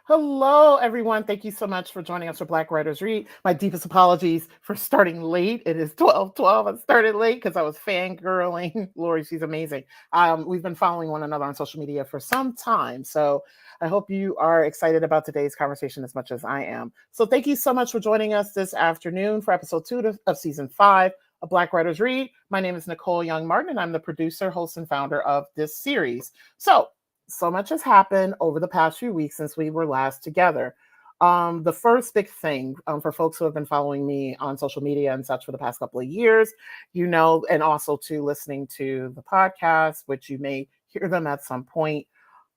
Hello, everyone. Thank you so much for joining us for Black Writers Read. My deepest apologies for starting late. It is 12:12. I started late because I was fangirling. Lori, she's amazing. We've been following one another on social media for some time. So I hope you are excited about today's conversation as much as I am. So thank you so much for joining us this afternoon for episode 2 of season 5 of Black Writers Read. My name is Nicole Young Martin, and I'm the producer, host, and founder of this series. So much has happened over the past few weeks since we were last together. The first big thing for folks who have been following me on social media and such for the past couple of years, and also to listening to the podcast, which you may hear them at some point,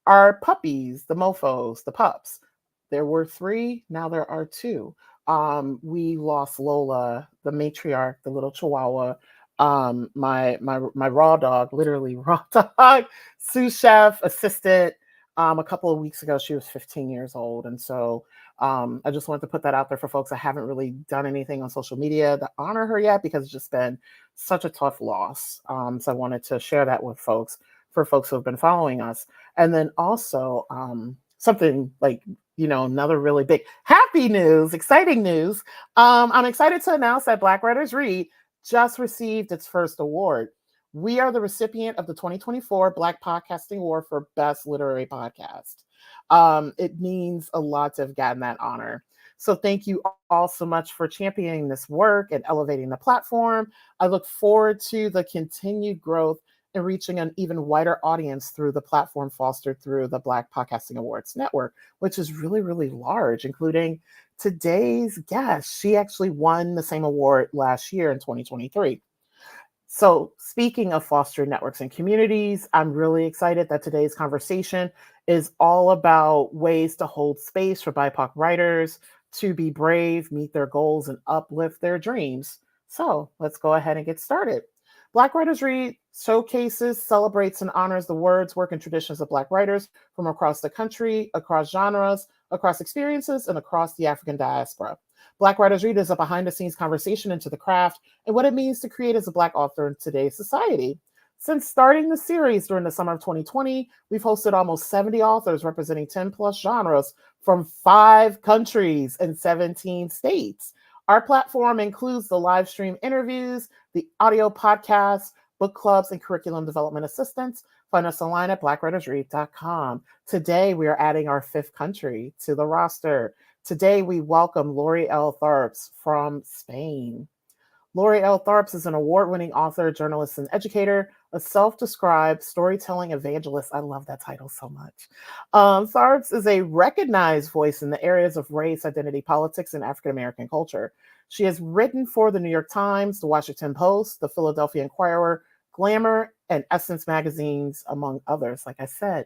are puppies, the mofos, the pups. There were 3, now there are 2. We lost Lola, the matriarch, the little chihuahua, my raw dog, literally raw dog, sous chef, assistant. A couple of weeks ago, she was 15 years old. And so I just wanted to put that out there for folks. I haven't really done anything on social media to honor her yet because it's just been such a tough loss. So I wanted to share that with folks, for folks who have been following us. And then also something like, another really big happy news, exciting news. I'm excited to announce that Black Writers Read just received its first award. We are the recipient of the 2024 Black Podcasting Award for Best Literary Podcast. It means a lot to have gotten that honor. So thank you all so much for championing this work and elevating the platform. I look forward to the continued growth and reaching an even wider audience through the platform fostered through the Black Podcasting Awards Network, which is really, really large, including today's guest. She actually won the same award last year in 2023. So speaking of fostering networks and communities, I'm really excited that today's conversation is all about ways to hold space for BIPoC writers to be brave, meet their goals, and uplift their dreams. So let's go ahead and get started. Black Writers Read showcases, celebrates, and honors the words, work, and traditions of Black writers from across the country, across genres, across experiences, and across the African diaspora. Black Writers Read is a behind-the-scenes conversation into the craft and what it means to create as a Black author in today's society. Since starting the series during the summer of 2020, we've hosted almost 70 authors representing 10 plus genres from 5 countries and 17 states. Our platform includes the live stream interviews, the audio podcasts, book clubs, and curriculum development assistance. Find us online at blackwritersread.com. Today, we are adding our 5th country to the roster. Today, we welcome Lori L. Tharps from Spain. Lori L. Tharps is an award-winning author, journalist, and educator, a self-described storytelling evangelist. I love that title so much. Tharps is a recognized voice in the areas of race, identity, politics, and African-American culture. She has written for the New York Times, the Washington Post, the Philadelphia Inquirer, Glamour, and Essence magazines, among others. Like I said,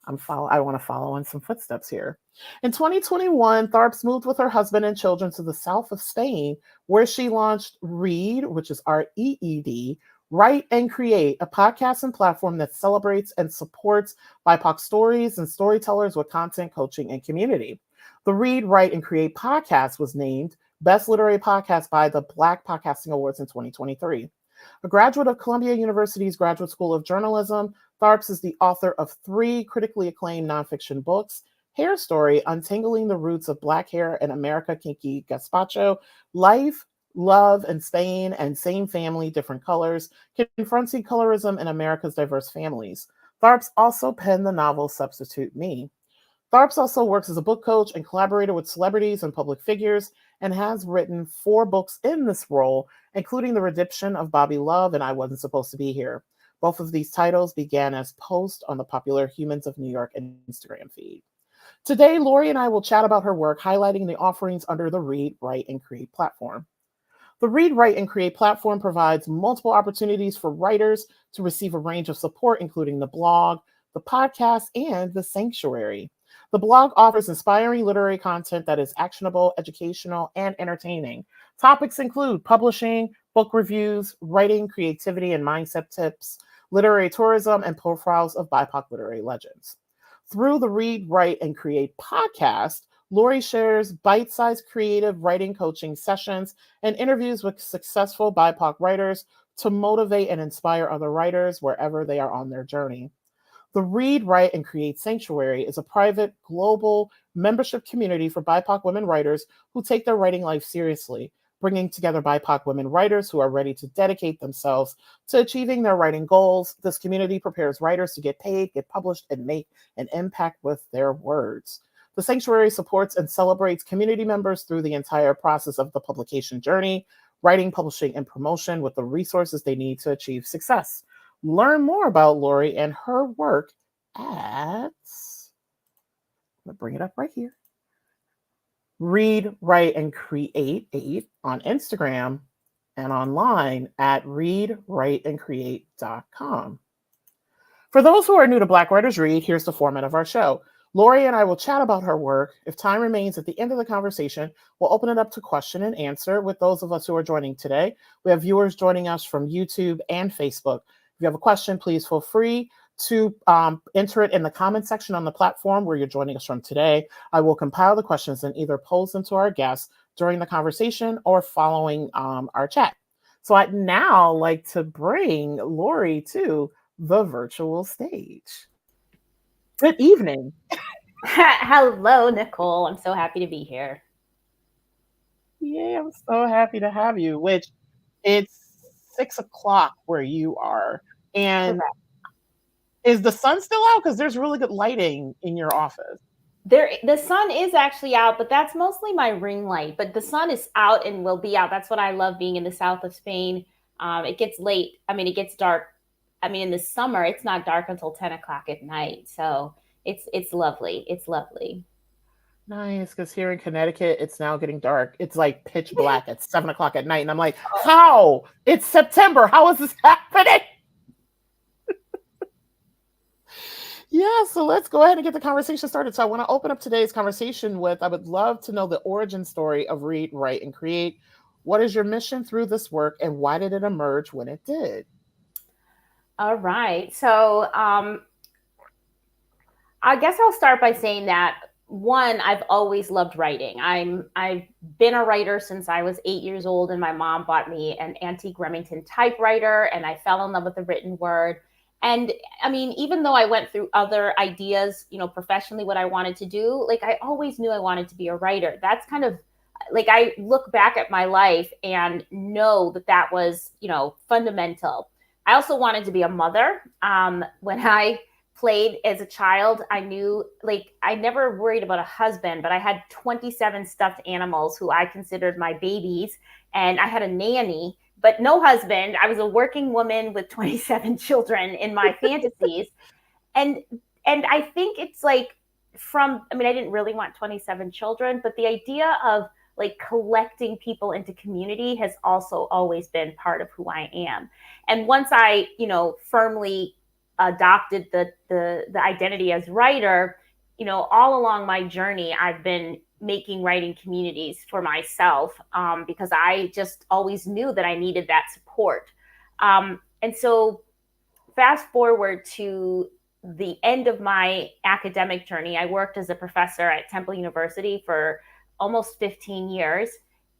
I want to follow in some footsteps here. In 2021, Tharps moved with her husband and children to the south of Spain, where she launched Read, which is REED, Write and Create, a podcast and platform that celebrates and supports BIPoC stories and storytellers with content, coaching, and community. The Read, Write, and Create podcast was named Best Literary Podcast by the Black Podcasting Awards in 2023. A graduate of Columbia University's Graduate School of Journalism, Tharps is the author of 3 critically acclaimed nonfiction books: Hair Story, Untangling the Roots of Black Hair in America, Kinky Gazpacho, Life, Love in Spain, and Same Family, Different Colors, Confronting Colorism in America's Diverse Families. Tharps also penned the novel Substitute Me. Tharps also works as a book coach and collaborator with celebrities and public figures, and has written 4 books in this role, including The Redemption of Bobby Love and I Wasn't Supposed to Be Here. Both of these titles began as posts on the popular Humans of New York Instagram feed. Today, Lori and I will chat about her work, highlighting the offerings under the Read, Write, and Create platform. The Read, Write, and Create platform provides multiple opportunities for writers to receive a range of support, including the blog, the podcast, and the sanctuary. The blog offers inspiring literary content that is actionable, educational, and entertaining. Topics include publishing, book reviews, writing, creativity, and mindset tips, literary tourism, and profiles of BIPoC literary legends. Through the Read, Write, and Create podcast, Lori shares bite-sized creative writing coaching sessions and interviews with successful BIPoC writers to motivate and inspire other writers wherever they are on their journey. The Read, Write, and Create Sanctuary is a private, global membership community for BIPoC women writers who take their writing life seriously, bringing together BIPoC women writers who are ready to dedicate themselves to achieving their writing goals. This community prepares writers to get paid, get published, and make an impact with their words. The sanctuary supports and celebrates community members through the entire process of the publication journey, writing, publishing, and promotion with the resources they need to achieve success. Learn more about Lori and her work at, I'm going to bring it up right here, Read, Write, and Create on Instagram and online at readwriteandcreate.com. For those who are new to Black Writers Read, here's the format of our show. Lori and I will chat about her work. If time remains at the end of the conversation, we'll open it up to question and answer with those of us who are joining today. We have viewers joining us from YouTube and Facebook. If you have a question, please feel free to enter it in the comment section on the platform where you're joining us from today. I will compile the questions and either pose them to our guests during the conversation or following our chat. So I'd now like to bring Lori to the virtual stage. Good evening. Hello, Nicole. I'm so happy to be here. Yeah, I'm so happy to have you, which it's 6 o'clock where you are. And Correct. is the sun still out? Because there's really good lighting in your office. The sun is actually out, but that's mostly my ring light. But the sun is out and will be out. That's what I love being in the south of Spain. It gets late. I mean, it gets dark. I mean, in the summer, it's not dark until 10 o'clock at night. So it's lovely. It's lovely. Nice, because here in Connecticut, it's now getting dark. It's like pitch black at 7 o'clock at night. And I'm like, how? It's September. How is this happening? Yeah, so let's go ahead and get the conversation started. So I want to open up today's conversation with, I would love to know the origin story of Read, Write, and Create. What is your mission through this work and why did it emerge when it did? All right. So I guess I'll start by saying that one, I've always loved writing. I've been a writer since I was 8 years old, and my mom bought me an antique Remington typewriter, and I fell in love with the written word. And I mean, even though I went through other ideas, professionally, what I wanted to do, like I always knew I wanted to be a writer. That's kind of like I look back at my life and know that that was, fundamental. I also wanted to be a mother. When I played as a child, I knew like I never worried about a husband, but I had 27 stuffed animals who I considered my babies. And I had a nanny, but no husband. I was a working woman with 27 children in my fantasies. And I think it's like I didn't really want 27 children, but the idea of like collecting people into community has also always been part of who I am. And once I, firmly adopted the identity as writer, all along my journey, I've been making writing communities for myself because I just always knew that I needed that support. And so fast forward to the end of my academic journey, I worked as a professor at Temple University for almost 15 years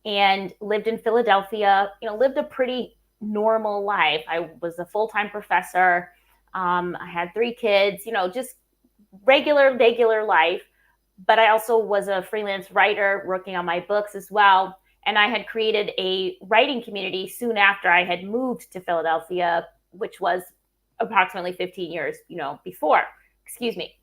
and lived in Philadelphia, lived a pretty normal life. I was a full-time professor. I had 3 kids, just regular life. But I also was a freelance writer working on my books as well. And I had created a writing community soon after I had moved to Philadelphia, which was approximately 15 years, before. Excuse me.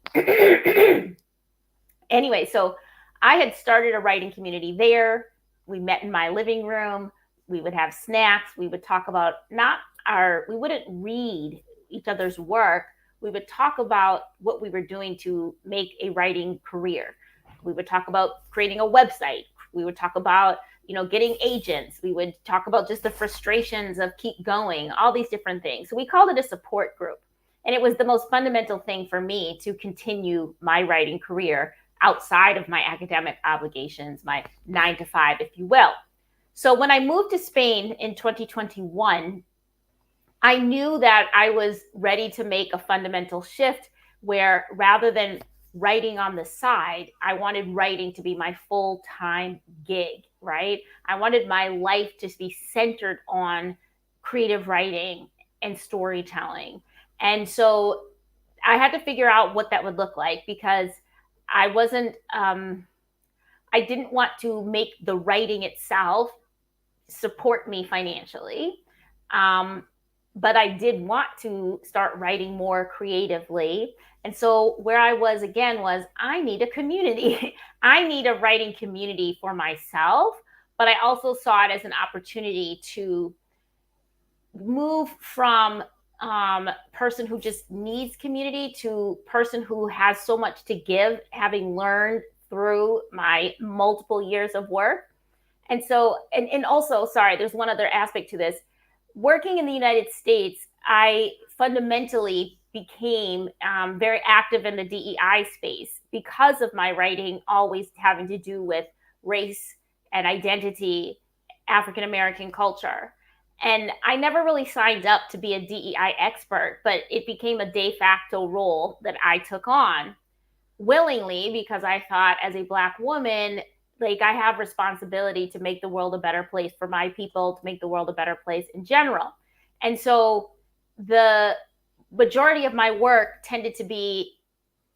Anyway, so I had started a writing community there. We met in my living room. We would have snacks. We would talk about we wouldn't read each other's work. We would talk about what we were doing to make a writing career. We would talk about creating a website. We would talk about, getting agents. We would talk about just the frustrations of keep going, all these different things. So we called it a support group. And it was the most fundamental thing for me to continue my writing career outside of my academic obligations, my 9 to 5, if you will. So when I moved to Spain in 2021, I knew that I was ready to make a fundamental shift where rather than writing on the side, I wanted writing to be my full-time gig, right? I wanted my life to be centered on creative writing and storytelling. And so I had to figure out what that would look like, because I wasn't, I didn't want to make the writing itself support me financially. But I did want to start writing more creatively. And so where I was again was, I need a community. I need a writing community for myself. But I also saw it as an opportunity to move from person who just needs community to person who has so much to give, having learned through my multiple years of work. And so, and also, sorry, there's one other aspect to this. Working in the United States, I fundamentally became very active in the DEI space because of my writing always having to do with race and identity, African American culture. And I never really signed up to be a DEI expert, but it became a de facto role that I took on willingly, because I thought, as a Black woman, like, I have responsibility to make the world a better place for my people, to make the world a better place in general. And so the majority of my work tended to be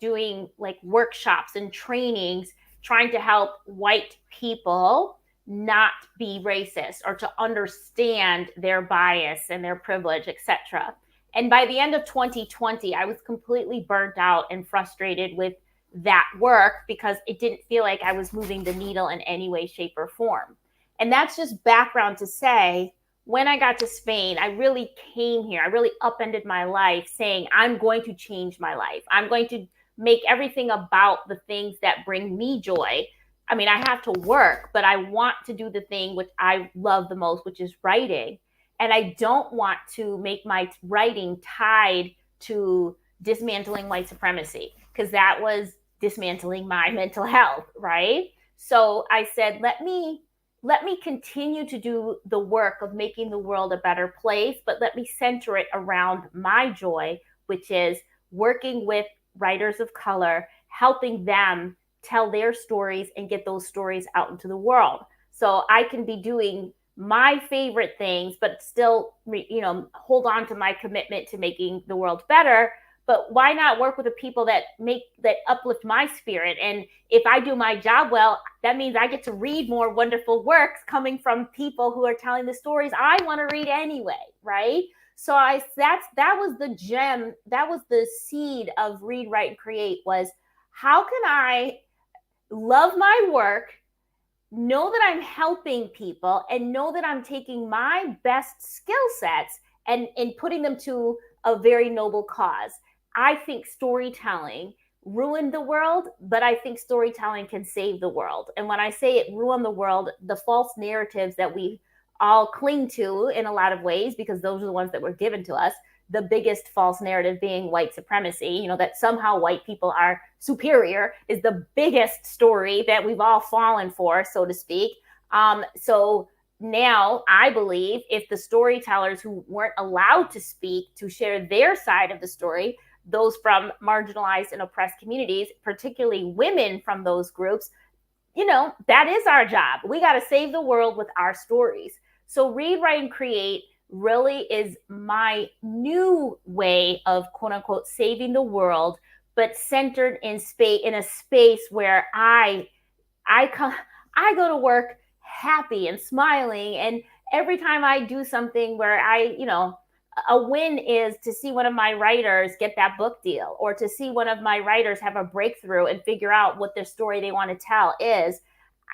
doing like workshops and trainings, trying to help white people not be racist or to understand their bias and their privilege, etc. And by the end of 2020, I was completely burnt out and frustrated with that work, because it didn't feel like I was moving the needle in any way, shape, or form. And that's just background to say, when I got to Spain, I really came here. I really upended my life saying, I'm going to change my life. I'm going to make everything about the things that bring me joy. I mean, I have to work, but I want to do the thing which I love the most, which is writing. And I don't want to make my writing tied to dismantling white supremacy, because that was dismantling my mental health, right? So I said, let me continue to do the work of making the world a better place, but let me center it around my joy, which is working with writers of color, helping them tell their stories and get those stories out into the world. So I can be doing my favorite things, but still, hold on to my commitment to making the world better. But why not work with the people that uplift my spirit? And if I do my job well, that means I get to read more wonderful works coming from people who are telling the stories I want to read anyway, right? So that was the gem, that was the seed of Read, Write, and Create, was how can I love my work, know that I'm helping people, and know that I'm taking my best skill sets and putting them to a very noble cause. I think storytelling ruined the world, but I think storytelling can save the world. And when I say it ruined the world, the false narratives that we all cling to in a lot of ways, because those are the ones that were given to us, the biggest false narrative being white supremacy, that somehow white people are superior, is the biggest story that we've all fallen for, so to speak. So now I believe if the storytellers who weren't allowed to speak, to share their side of the story, those from marginalized and oppressed communities, particularly women from those groups, that is our job. We got to save the world with our stories. So Read, Write, and Create really is my new way of, quote unquote, saving the world, but centered in a space where I go to work happy and smiling. And every time I do something where a win is to see one of my writers get that book deal, or to see one of my writers have a breakthrough and figure out what their story they want to tell is.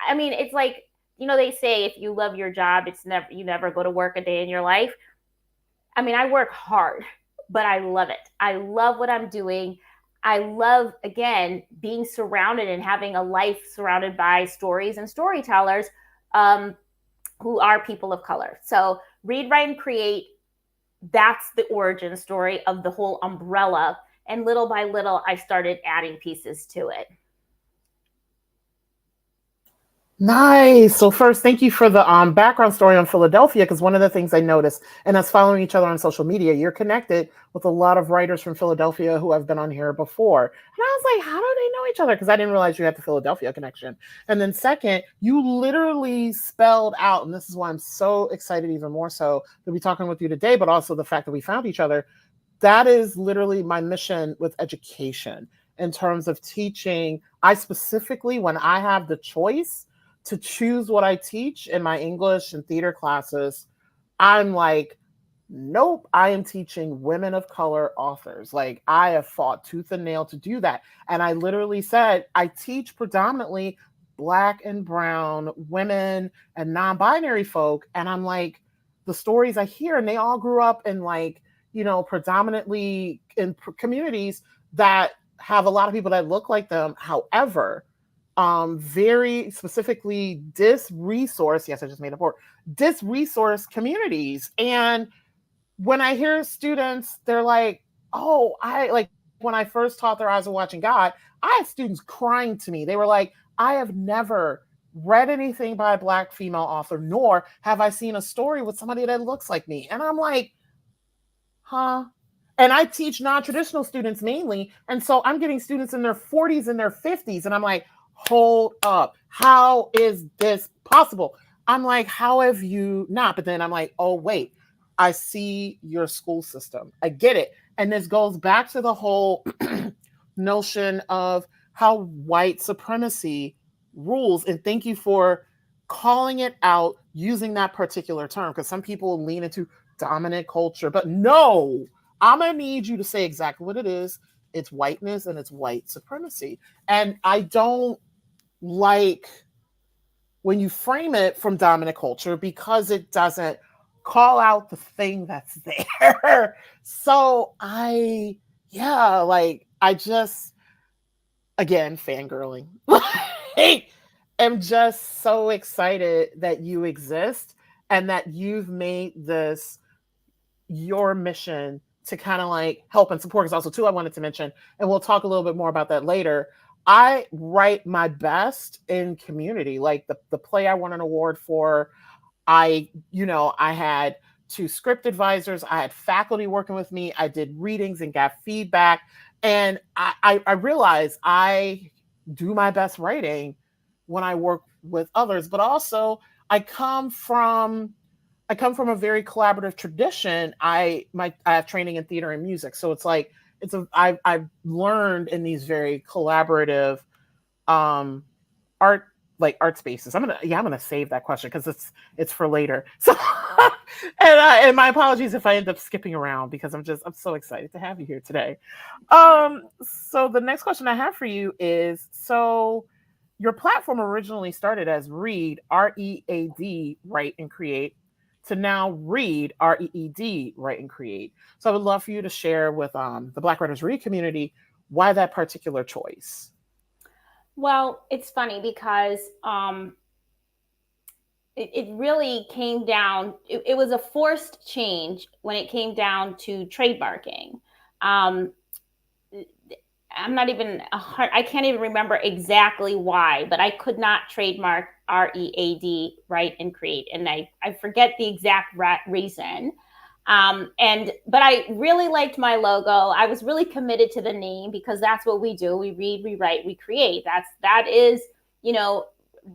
I mean, it's like, they say if you love your job, you never go to work a day in your life. I mean, I work hard, but I love it. I love what I'm doing. I love, again, being surrounded and having a life surrounded by stories and storytellers who are people of color. So Read, Write, and Create, that's the origin story of the whole umbrella. And little by little, I started adding pieces to it. Nice. So first, thank you for the background story on Philadelphia, because one of the things I noticed, and us following each other on social media, you're connected with a lot of writers from Philadelphia who have been on here before. And I was like, how do they know each other? Because I didn't realize you had the Philadelphia connection. And then second, you literally spelled out, and this is why I'm so excited even more so to be talking with you today, but also the fact that we found each other, that is literally my mission with education in terms of teaching. I specifically, when I have the choice to choose what I teach in my English and theater classes, I'm like, nope, I am teaching women of color authors. Like, I have fought tooth and nail to do that. And I literally said, I teach predominantly Black and Brown women and non binary folk. And I'm like, the stories I hear, and they all grew up in, like, predominantly in communities that have a lot of people that look like them. However, very specifically dis-resource, yes, I just made a word, dis-resource communities. And when I hear students, they're like, oh, I like when I first taught Their Eyes Are Watching God, I had students crying to me. They were like, I have never read anything by a Black female author, nor have I seen a story with somebody that looks like me. And I'm like, huh? And I teach non-traditional students mainly. And so I'm getting students in their 40s and their 50s. And I'm like, hold up. How is this possible? I'm like, how have you not? But then I'm like, oh, wait, I see your school system. I get it. And this goes back to the whole notion of how white supremacy rules. And thank you for calling it out using that particular term, because some people lean into dominant culture. But no, I'm going to need you to say exactly what it is. It's whiteness and it's white supremacy. And I don't like when you frame it from dominant culture because it doesn't call out the thing that's there. So I just, again, fangirling. am just so excited that you exist and that you've made this your mission to kind of like help and support. Because also too, I wanted to mention, and we'll talk a little bit more about that later, I write my best in community. Like the play I won an award for, I had 2 script advisors, I had faculty working with me, I did readings and got feedback. And I realized I do my best writing when I work with others, but also I come from a very collaborative tradition. I have training in theater and music, so it's like I've learned in these very collaborative art spaces. I'm gonna save that question because it's for later. So and my apologies if I end up skipping around because I'm so excited to have you here today. So the next question I have for you is, so your platform originally started as Read, READ, Write and Create, to now Read, REED, Write and Create. So I would love for you to share with the Black Writers Read community why that particular choice. Well, it's funny because it really came down, it was a forced change when it came down to trademarking. I can't even remember exactly why, but I could not trademark READ, Write and Create. And I forget the exact reason. But I really liked my logo. I was really committed to the name because that's what we do. We read, we write, we create. That is,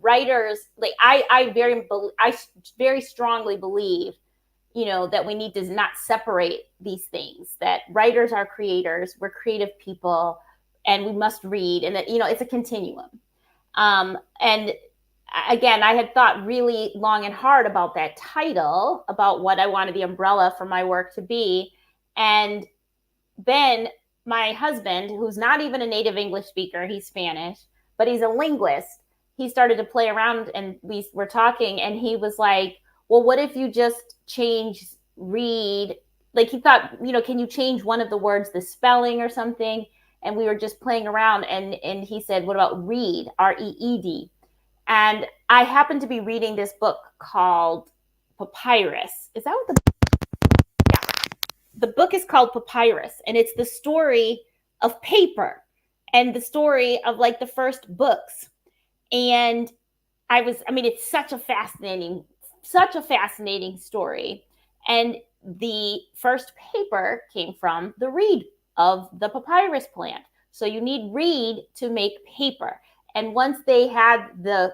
writers, like I very strongly believe, that we need to not separate these things, that writers are creators, we're creative people, and we must read, and that, it's a continuum. And again, I had thought really long and hard about that title, about what I wanted the umbrella for my work to be. And then my husband, who's not even a native English speaker, he's Spanish, but he's a linguist, he started to play around and we were talking, and he was like, well, what if you just change read? Like, he thought, can you change one of the words, the spelling or something? And we were just playing around, and he said, what about read, REED? And I happened to be reading this book called Papyrus. Is that what the book is called Papyrus, and it's the story of paper and the story of like the first books. And it's such a fascinating story. And the first paper came from the reed of the papyrus plant. So you need reed to make paper. And once they had the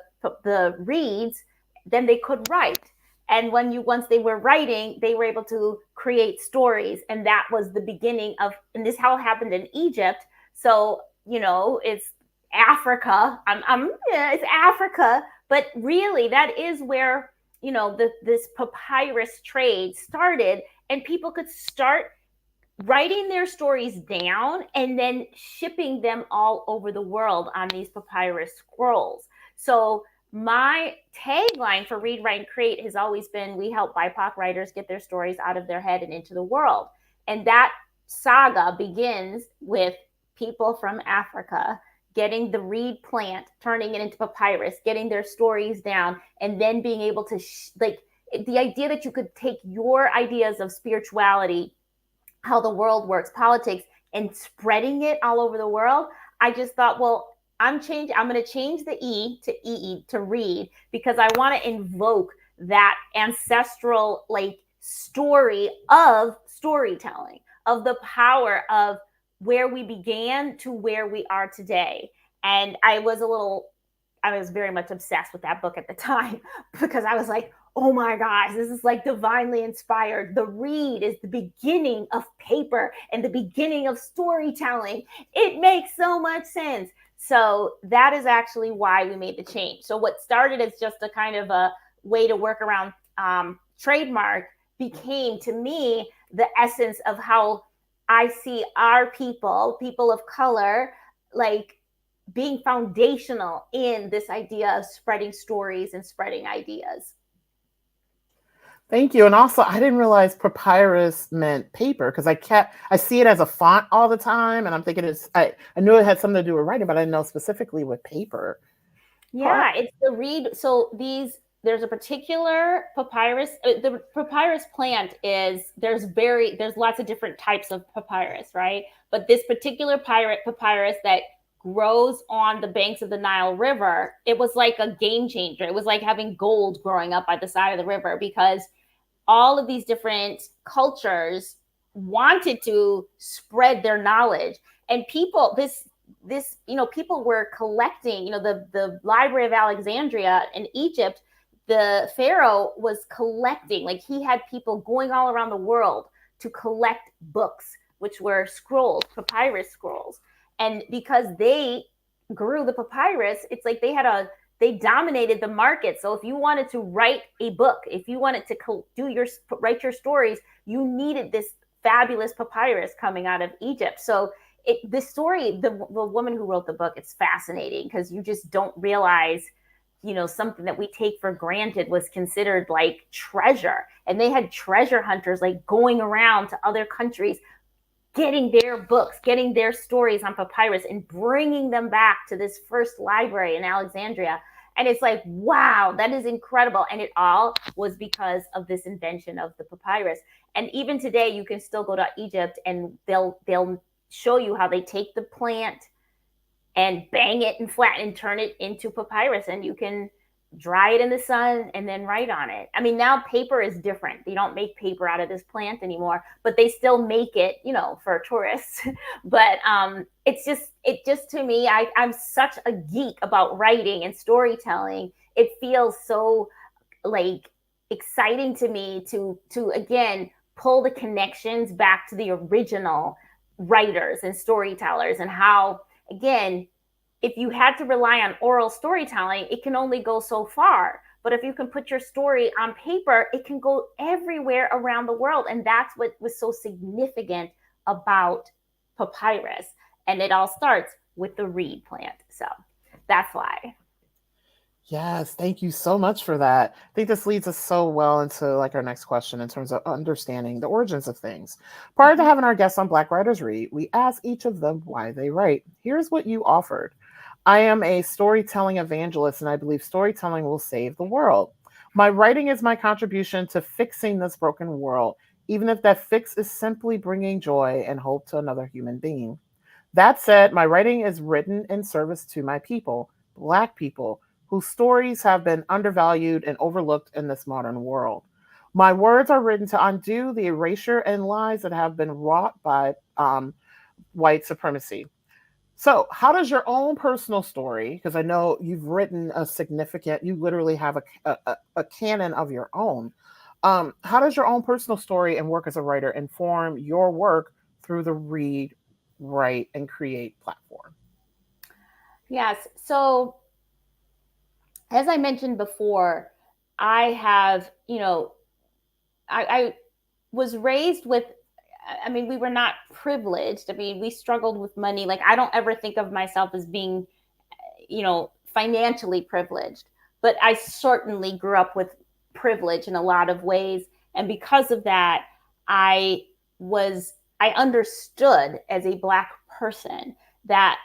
reeds, then they could write. And once they were writing, they were able to create stories, and that was the beginning of. And this how happened in Egypt. So it's Africa. Yeah, it's Africa, but really that is where this papyrus trade started, and people could start writing their stories down and then shipping them all over the world on these papyrus scrolls. So my tagline for Read, Write, and Create has always been, we help BIPoC writers get their stories out of their head and into the world. And that saga begins with people from Africa getting the reed plant, turning it into papyrus, getting their stories down, and then being able to the idea that you could take your ideas of spirituality, how the world works, politics, and spreading it all over the world. I just thought, well, I'm going to change the E to EE to read, because I want to invoke that ancestral story of storytelling, of the power of where we began to where we are today. And I was very much obsessed with that book at the time, because I was like, oh my gosh, this is divinely inspired. The reed is the beginning of paper and the beginning of storytelling. It makes so much sense. So that is actually why we made the change. So what started as just a kind of a way to work around trademark became, to me, the essence of how I see our people of color, being foundational in this idea of spreading stories and spreading ideas. Thank you. And also, I didn't realize papyrus meant paper, because I see it as a font all the time, and I'm thinking I knew it had something to do with writing, but I didn't know specifically with paper. Yeah, it's the reed. So there's a particular papyrus. The papyrus plant there's lots of different types of papyrus, right? But this particular papyrus that grows on the banks of the Nile River, it was like a game changer. It was like having gold growing up by the side of the river, because all of these different cultures wanted to spread their knowledge. And people were collecting, the Library of Alexandria in Egypt, the pharaoh was collecting, he had people going all around the world to collect books, which were scrolls, papyrus scrolls. And because they grew the papyrus, it's like they dominated the market. So if you wanted to write a book, if you wanted to write your stories, you needed this fabulous papyrus coming out of Egypt. So this story, the woman who wrote the book, it's fascinating, because you just don't realize, something that we take for granted was considered like treasure. And they had treasure hunters going around to other countries, getting their books, getting their stories on papyrus, and bringing them back to this first library in Alexandria. And it's like, wow, that is incredible. And it all was because of this invention of the papyrus. And even today, you can still go to Egypt, and they'll show you how they take the plant and bang it and flatten and turn it into papyrus, and you can dry it in the sun and then write on it. I mean, now paper is different. They don't make paper out of this plant anymore, but they still make it, for tourists. But it just to me, I'm such a geek about writing and storytelling. It feels so exciting to me to again pull the connections back to the original writers and storytellers, and how, again, if you had to rely on oral storytelling, it can only go so far. But if you can put your story on paper, it can go everywhere around the world. And that's what was so significant about papyrus. And it all starts with the reed plant. So that's why. Yes, thank you so much for that. I think this leads us so well into our next question in terms of understanding the origins of things. Prior to having our guests on Black Writers Read, we ask each of them why they write. Here's what you offered. I am a storytelling evangelist, and I believe storytelling will save the world. My writing is my contribution to fixing this broken world, even if that fix is simply bringing joy and hope to another human being. That said, my writing is written in service to my people, Black people, whose stories have been undervalued and overlooked in this modern world. My words are written to undo the erasure and lies that have been wrought by white supremacy. So, how does your own personal story, because I know you've written a significant, you literally have a canon of your own. How does your own personal story and work as a writer inform your work through the read, write, and create platform? Yes. So, as I mentioned before, I have, I was raised with, I mean, we were not privileged. I mean, we struggled with money. Like, I don't ever think of myself as being, financially privileged, but I certainly grew up with privilege in a lot of ways. And because of that, I I understood as a Black person that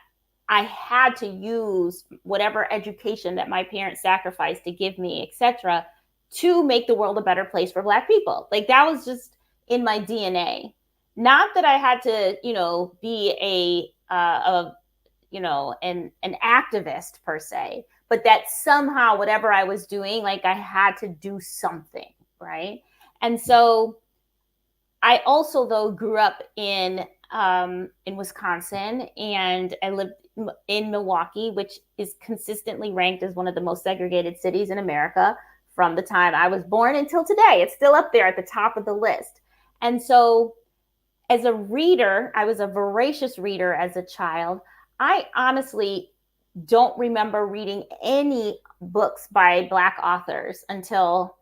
I had to use whatever education that my parents sacrificed to give me, etc., to make the world a better place for Black people. Like, that was just in my DNA. Not that I had to, be an activist per se, but that somehow whatever I was doing, like, I had to do something, right? And so I also, though, grew up in Wisconsin, and I lived in Milwaukee, which is consistently ranked as one of the most segregated cities in America from the time I was born until today. It's still up there at the top of the list. And so, as a reader, I was a voracious reader as a child. I honestly don't remember reading any books by Black authors until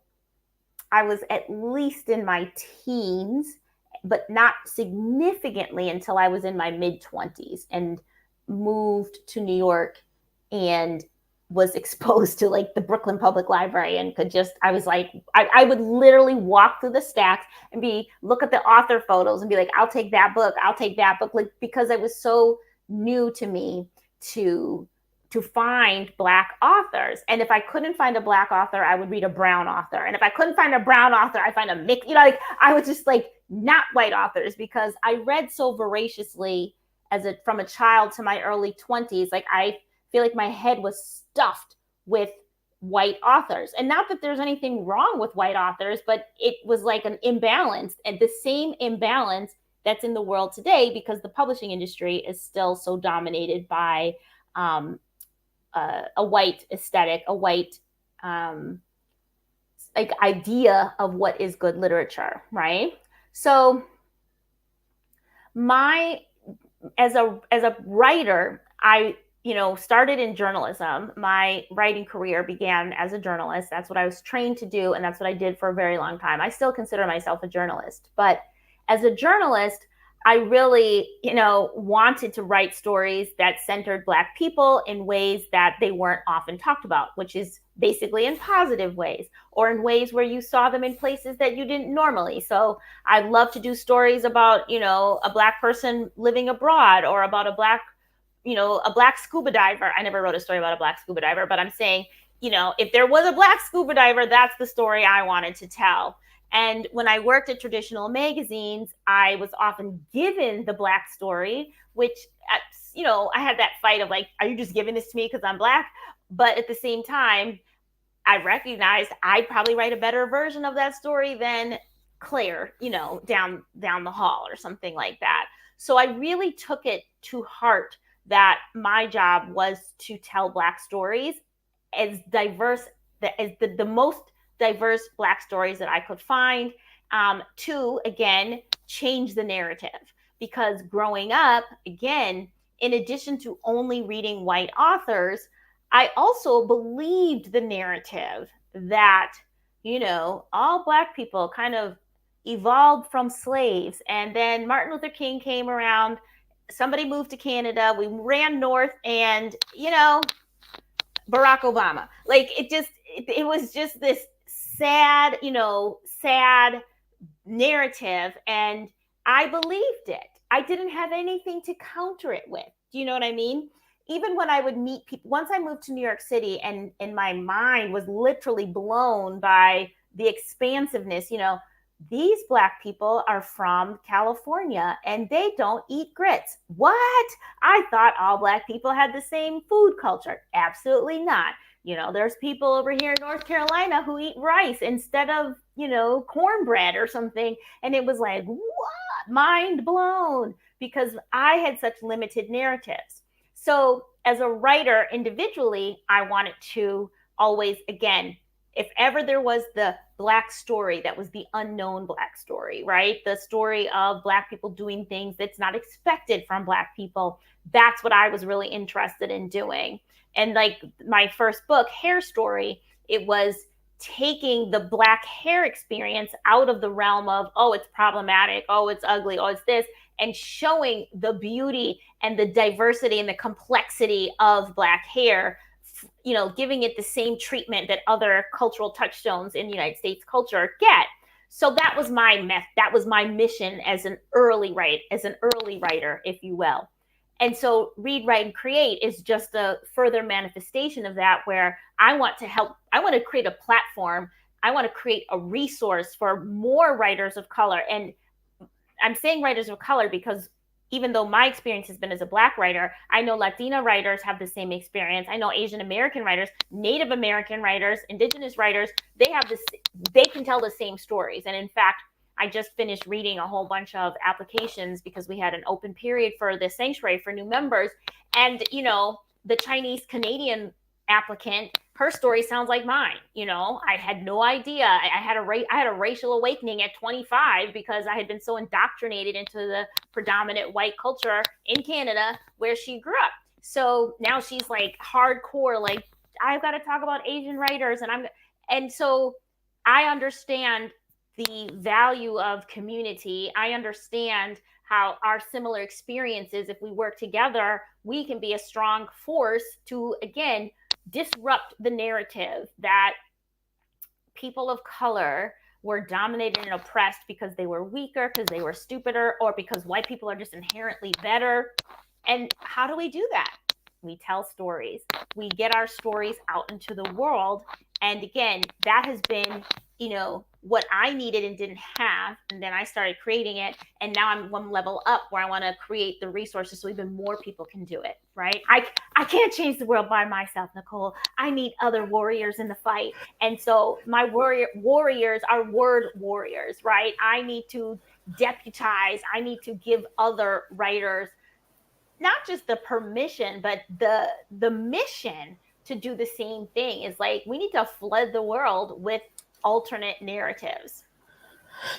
I was at least in my teens, but not significantly until I was in my mid 20s and moved to New York and was exposed to like the Brooklyn Public Library and I was like, I would literally walk through the stacks and look at the author photos and be like, I'll take that book, like, because it was so new to me to find Black authors. And if I couldn't find a Black author, I would read a brown author. And if I couldn't find a brown author, I find a mix, like, I was just like, not white authors, because I read so voraciously from a child to my early 20s. Like, I feel like my head was stuffed with white authors. And not that there's anything wrong with white authors, but it was like an imbalance, and the same imbalance that's in the world today, because the publishing industry is still so dominated by a white aesthetic, a white like idea of what is good literature, right? So as a writer, I started in journalism. My writing career began as a journalist. That's what I was trained to do, and that's what I did for a very long time. I still consider myself a journalist, but as a journalist, I really, wanted to write stories that centered Black people in ways that they weren't often talked about, which is basically in positive ways, or in ways where you saw them in places that you didn't normally. So I love to do stories about, a Black person living abroad, or about a Black scuba diver. I never wrote a story about a Black scuba diver, but I'm saying, if there was a Black scuba diver, that's the story I wanted to tell. And when I worked at traditional magazines, I was often given the Black story, which, I had that fight of like, are you just giving this to me because I'm Black? But at the same time, I recognized I'd probably write a better version of that story than Claire, down the hall or something like that. So I really took it to heart that my job was to tell Black stories as diverse, as the most diverse Black stories that I could find, to, again, change the narrative. Because growing up, again, in addition to only reading white authors, I also believed the narrative that, all Black people kind of evolved from slaves. And then Martin Luther King came around, somebody moved to Canada, we ran north, and, Barack Obama. Like, it was just this sad narrative, and I believed it. I didn't have anything to counter it with. Do you know what I mean? Even when I would meet people, once I moved to New York City, and my mind was literally blown by the expansiveness, these Black people are from California and they don't eat grits. What? I thought all Black people had the same food culture. Absolutely not. There's people over here in North Carolina who eat rice instead of, cornbread or something. And it was like, what? Mind blown, because I had such limited narratives. So as a writer individually, I wanted to always, again, if ever there was the Black story that was the unknown Black story, right? The story of Black people doing things that's not expected from Black people. That's what I was really interested in doing. And like my first book, Hair Story, it was taking the Black hair experience out of the realm of, oh, it's problematic, oh, it's ugly, oh, it's this, and showing the beauty and the diversity and the complexity of Black hair, you know, giving it the same treatment that other cultural touchstones in United States culture get. So that was my mission as an early writer, if you will. And so Read, Write, and Create is just a further manifestation of that, where I want to create a platform. I want to create a resource for more writers of color. And I'm saying writers of color because even though my experience has been as a Black writer, I know Latina writers have the same experience. I know Asian American writers, Native American writers, Indigenous writers, they can tell the same stories. And in fact, I just finished reading a whole bunch of applications because we had an open period for the sanctuary for new members. And, you know, the Chinese Canadian applicant, her story sounds like mine. You know, I had no idea. I had a racial awakening at 25 because I had been so indoctrinated into the predominant white culture in Canada where she grew up. So now she's like hardcore, like, I've got to talk about Asian writers, and so I understand the value of community. I understand how our similar experiences, if we work together, we can be a strong force to, again, disrupt the narrative that people of color were dominated and oppressed because they were weaker, because they were stupider, or because white people are just inherently better. And how do we do that? We tell stories. We get our stories out into the world. And again, that has been, you know, what I needed and didn't have. And then I started creating it. And now I'm one level up where I want to create the resources so even more people can do it, right? I can't change the world by myself, Nicole. I need other warriors in the fight. And so my warriors are word warriors, right? I need to deputize. I need to give other writers not just the permission, but the mission to do the same thing. Is like, we need to flood the world with alternate narratives.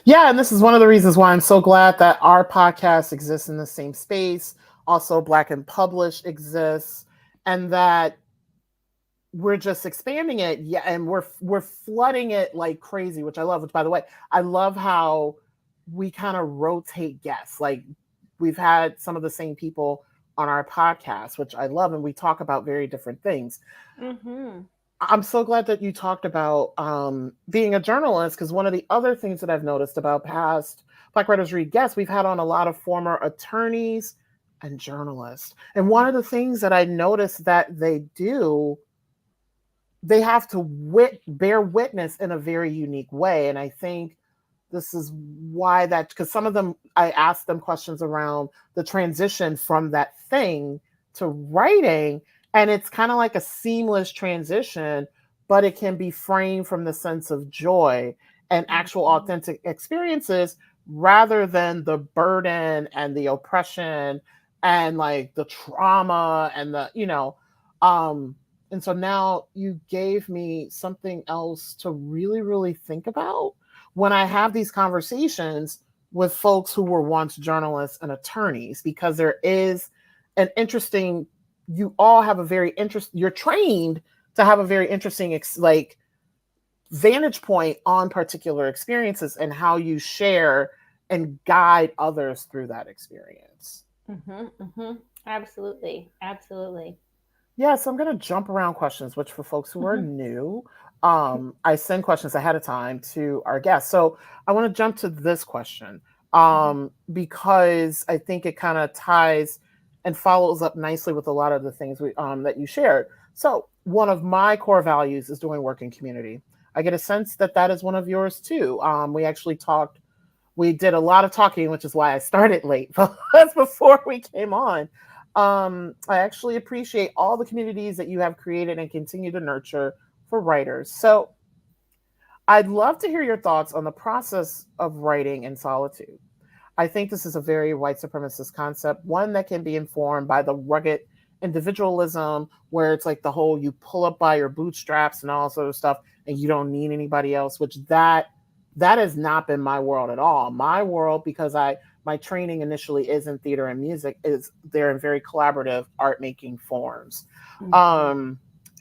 Yeah, and this is one of the reasons why I'm so glad that our podcast exists in the same space. Also, Black and Published exists, and that we're just expanding it. Yeah, and we're flooding it like crazy, which I love. Which, by the way, I love how we kind of rotate guests. Like, we've had some of the same people on our podcast, which I love, and we talk about very different things. Mm-hmm. I'm so glad that you talked about being a journalist, because one of the other things that I've noticed about past Black Writers Read guests, we've had on a lot of former attorneys and journalists. And one of the things that I noticed that they do, they have to bear witness in a very unique way. And I think this is why because some of them, I asked them questions around the transition from that thing to writing. And it's kind of like a seamless transition, but it can be framed from the sense of joy and actual authentic experiences rather than the burden and the oppression and like the trauma and the, you know, and so now you gave me something else to really, really think about when I have these conversations with folks who were once journalists and attorneys, because there is an interesting, you all have a very you're trained to have a very interesting like vantage point on particular experiences and how you share and guide others through that experience. Mm-hmm, mm-hmm. Absolutely. Absolutely. Yeah, so I'm going to jump around questions, which for folks who are new, I send questions ahead of time to our guests. So I want to jump to this question because I think it kind of ties and follows up nicely with a lot of the things that you shared. So one of my core values is doing work in community. I get a sense that that is one of yours too. We did a lot of talking, which is why I started late. That's before we came on. I actually appreciate all the communities that you have created and continue to nurture for writers. So I'd love to hear your thoughts on the process of writing in solitude. I think this is a very white supremacist concept, one that can be informed by the rugged individualism, where it's like the whole you pull up by your bootstraps and all sort of stuff, and you don't need anybody else. Which that has not been my world at all. My world, because my training initially is in theater and music, is they're in very collaborative art making forms.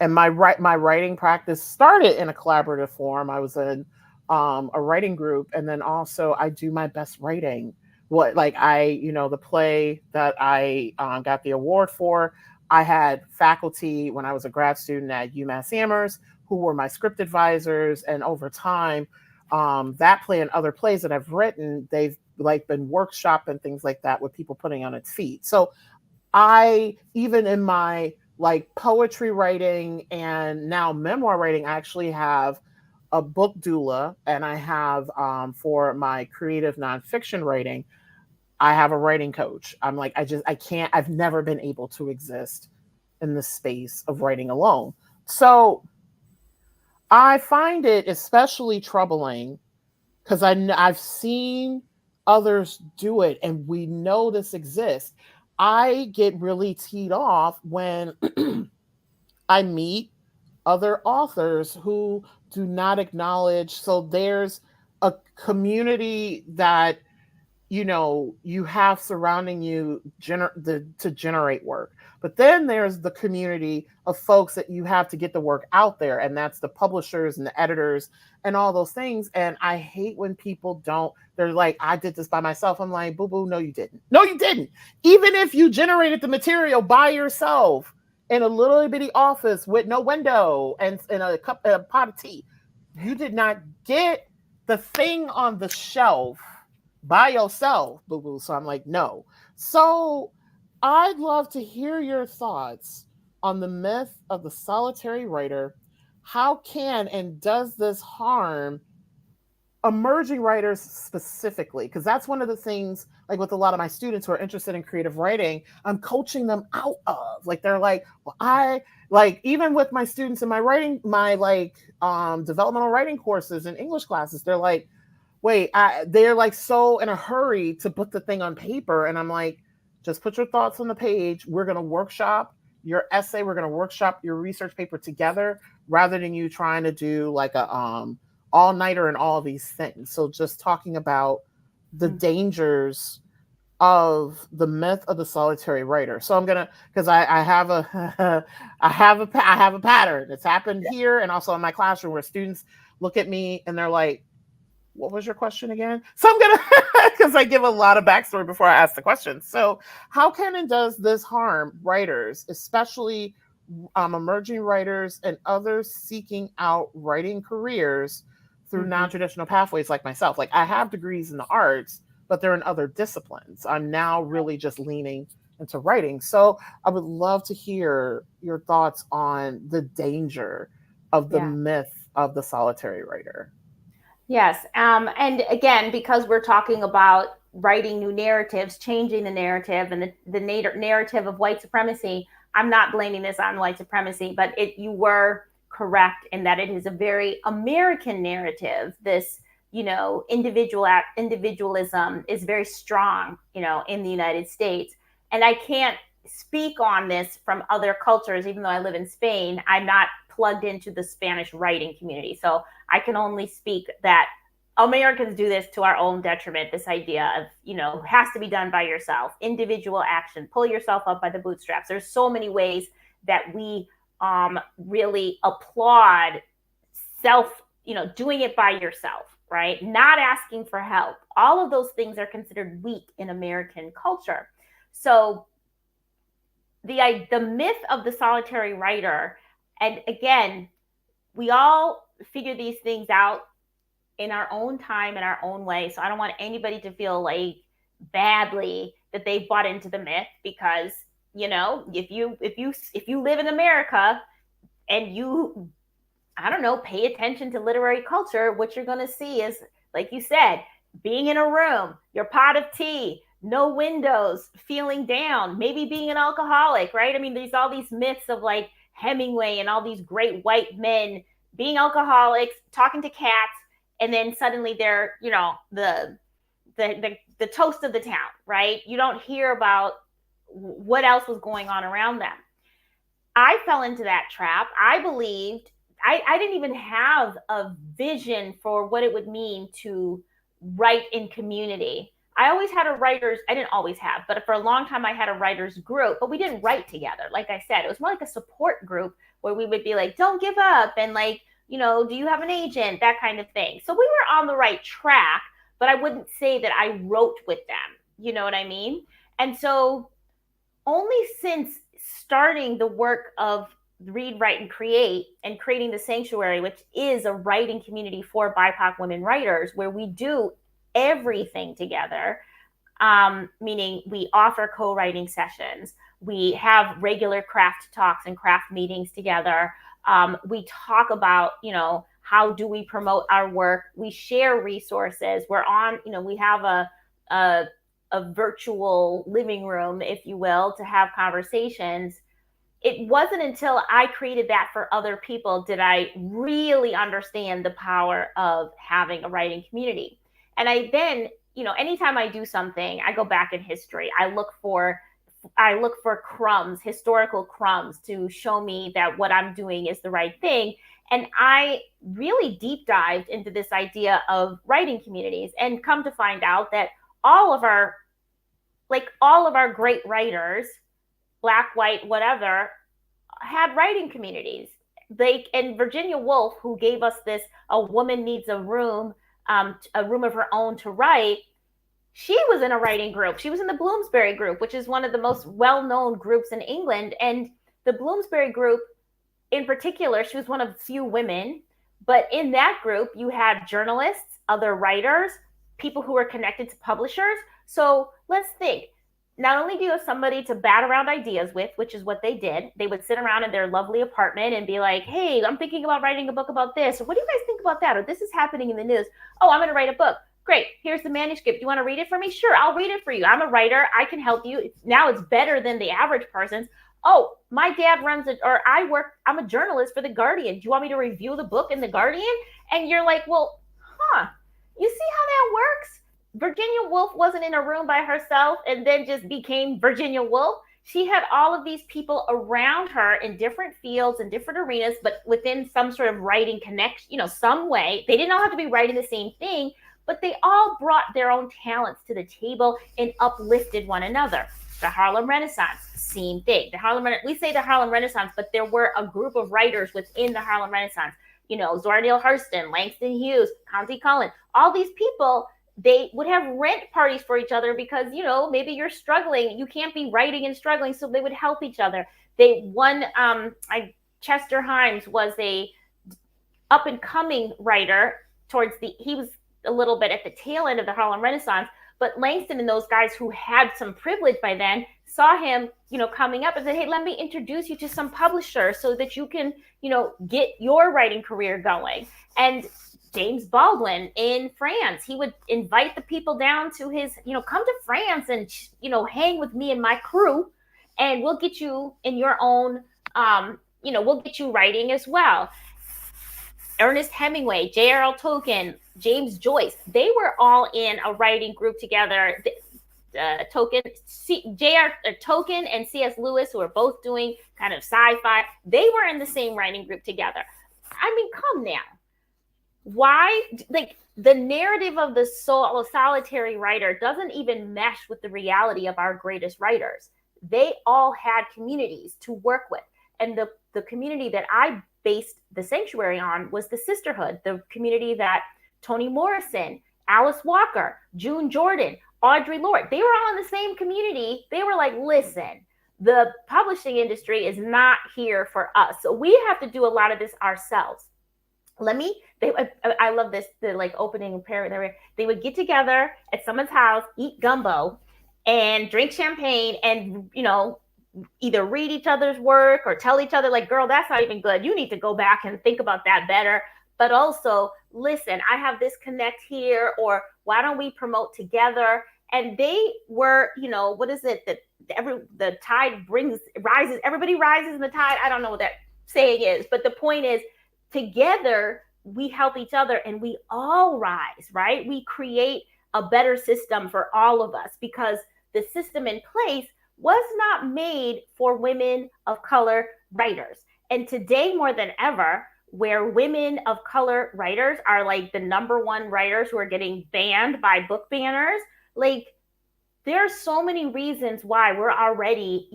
And my writing practice started in a collaborative form. I was in a writing group, and then also I do my best writing. What like the play that I got the award for, I had faculty when I was a grad student at UMass Amherst who were my script advisors, and over time, that play and other plays that I've written, they've like been workshop and things like that with people putting on its feet. So I, even in my like poetry writing and now memoir writing, I actually have a book doula, and I have for my creative nonfiction writing, I have a writing coach. I'm like, I can't, I've never been able to exist in the space of writing alone. So I find it especially troubling because I've seen others do it, and we know this exists. I get really teed off when I meet other authors who do not acknowledge. So there's a community that you have surrounding you to generate work, but then there's the community of folks that you have to get the work out there, and that's the publishers and the editors and all those things. And I hate when people don't, they're like, I did this by myself. I'm like, boo boo, no you didn't, no you didn't. Even if you generated the material by yourself in a little bitty office with no window and in a pot of tea, you did not get the thing on the shelf by yourself, boo boo. So I'm like, no. So I'd love to hear your thoughts on the myth of the solitary writer. How can and does this harm emerging writers specifically? Because that's one of the things, like with a lot of my students who are interested in creative writing, I'm coaching them out of. Like they're like, well, I like, even with my students in my writing, my like developmental writing courses and English classes, they're like, wait, they're like so in a hurry to put the thing on paper. And I'm like, just put your thoughts on the page. We're going to workshop your essay. We're going to workshop your research paper together, rather than you trying to do like a all nighter and all these things. So just talking about the dangers of the myth of the solitary writer. So I'm gonna, because I have a I have a pattern that's happened here and also in my classroom, where students look at me and they're like, what was your question again? So I'm gonna, because I give a lot of backstory before I ask the question. So how can and does this harm writers, especially emerging writers and others seeking out writing careers through non-traditional pathways like myself? Like I have degrees in the arts, but they're in other disciplines. I'm now really just leaning into writing. So I would love to hear your thoughts on the danger of the myth of the solitary writer. Yes. And again, because we're talking about writing new narratives, changing the narrative and the narrative of white supremacy, I'm not blaming this on white supremacy, but you were correct in that it is a very American narrative. This, individualism is very strong, in the United States. And I can't speak on this from other cultures, even though I live in Spain. I'm not plugged into the Spanish writing community. So I can only speak that Americans do this to our own detriment. This idea of, has to be done by yourself, individual action, pull yourself up by the bootstraps. There's so many ways that we really applaud doing it by yourself, right? Not asking for help. All of those things are considered weak in American culture. So the myth of the solitary writer, and again, we all figure these things out in our own time, in our own way. So I don't want anybody to feel like badly that they bought into the myth, because if you live in America and you, I don't know, pay attention to literary culture, what you're going to see is, like you said, being in a room, your pot of tea, no windows, feeling down, maybe being an alcoholic, right? I mean, there's all these myths of like Hemingway and all these great white men being alcoholics, talking to cats, and then suddenly they're, the toast of the town, right? You don't hear about what else was going on around them. I fell into that trap. I believed I didn't even have a vision for what it would mean to write in community. I always had a writers, I didn't always have, but for a long time I had a writers group, but we didn't write together. Like I said, it was more like a support group where we would be like, don't give up. And like, do you have an agent? That kind of thing. So we were on the right track, but I wouldn't say that I wrote with them. You know what I mean? And so only since starting the work of Read, Write, and Create and creating the Sanctuary, which is a writing community for BIPoC women writers, where we do everything together, meaning we offer co-writing sessions, we have regular craft talks and craft meetings together. We talk about, how do we promote our work? We share resources. We're on, we have a virtual living room, if you will, to have conversations. It wasn't until I created that for other people did I really understand the power of having a writing community. And I then, anytime I do something, I go back in history. I look for crumbs, historical crumbs, to show me that what I'm doing is the right thing. And I really deep dived into this idea of writing communities, and come to find out that all of our great writers, Black, white, whatever, had writing communities. And Virginia Woolf, who gave us this, a woman needs a room of her own to write, she was in a writing group. She was in the Bloomsbury group, which is one of the most well-known groups in England. And the Bloomsbury group in particular, she was one of few women, but in that group, you had journalists, other writers, people who were connected to publishers. So let's think. Not only do you have somebody to bat around ideas with, which is what they did, they would sit around in their lovely apartment and be like, hey, I'm thinking about writing a book about this. Or what do you guys think about that? Or this is happening in the news. Oh, I'm going to write a book. Great. Here's the manuscript. Do you want to read it for me? Sure, I'll read it for you. I'm a writer. I can help you. Now it's better than the average person's. Oh, my dad I'm a journalist for The Guardian. Do you want me to review the book in The Guardian? And you're like, well, you see how that works? Virginia Woolf wasn't in a room by herself and then just became Virginia Woolf. She had all of these people around her in different fields and different arenas, but within some sort of writing connection, some way. They didn't all have to be writing the same thing, but they all brought their own talents to the table and uplifted one another. The Harlem Renaissance, same thing. We say the Harlem Renaissance, but there were a group of writers within the Harlem Renaissance. Zora Neale Hurston, Langston Hughes, Countee Cullen, all these people. They would have rent parties for each other because, maybe you're struggling. You can't be writing and struggling. So they would help each other. Chester Himes was a up and coming writer he was a little bit at the tail end of the Harlem Renaissance, but Langston and those guys who had some privilege by then saw him, coming up and said, hey, let me introduce you to some publishers so that you can, get your writing career going. And James Baldwin in France, he would invite the people down to his, come to France and, hang with me and my crew, and we'll get you in your own, we'll get you writing as well. Ernest Hemingway, J.R.R. Tolkien, James Joyce, they were all in a writing group together. Tolkien and C.S. Lewis, who are both doing kind of sci-fi, they were in the same writing group together. I mean, come now. Why, the narrative of the solitary writer doesn't even mesh with the reality of our greatest writers. They all had communities to work with. And the community that I based the Sanctuary on was the sisterhood, the community that Toni Morrison, Alice Walker, June Jordan, Audre Lorde, they were all in the same community. They were like, listen, the publishing industry is not here for us. So we have to do a lot of this ourselves. I love this, the opening paragraph. They would get together at someone's house, eat gumbo, and drink champagne, and either read each other's work or tell each other, like, girl, that's not even good. You need to go back and think about that better. But also, listen, I have this connect here, or why don't we promote together? And they were, what is it that the tide rises, everybody rises in the tide. I don't know what that saying is, but the point is, together, we help each other and we all rise, right? We create a better system for all of us, because the system in place was not made for women of color, writers. And today more than ever, where women of color writers are like the number one writers who are getting banned by book banners, like there are so many reasons why we're already,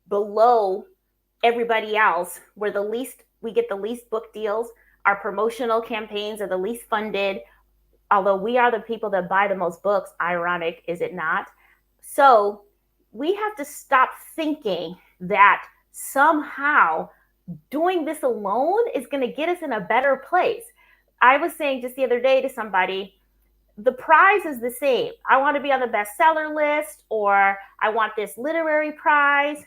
below everybody else. We get the least book deals. Our promotional campaigns are the least funded, although we are the people that buy the most books. Ironic, is it not? So we have to stop thinking that somehow doing this alone is going to get us in a better place. I was saying just the other day to somebody, the prize is the same. I want to be on the bestseller list, or I want this literary prize.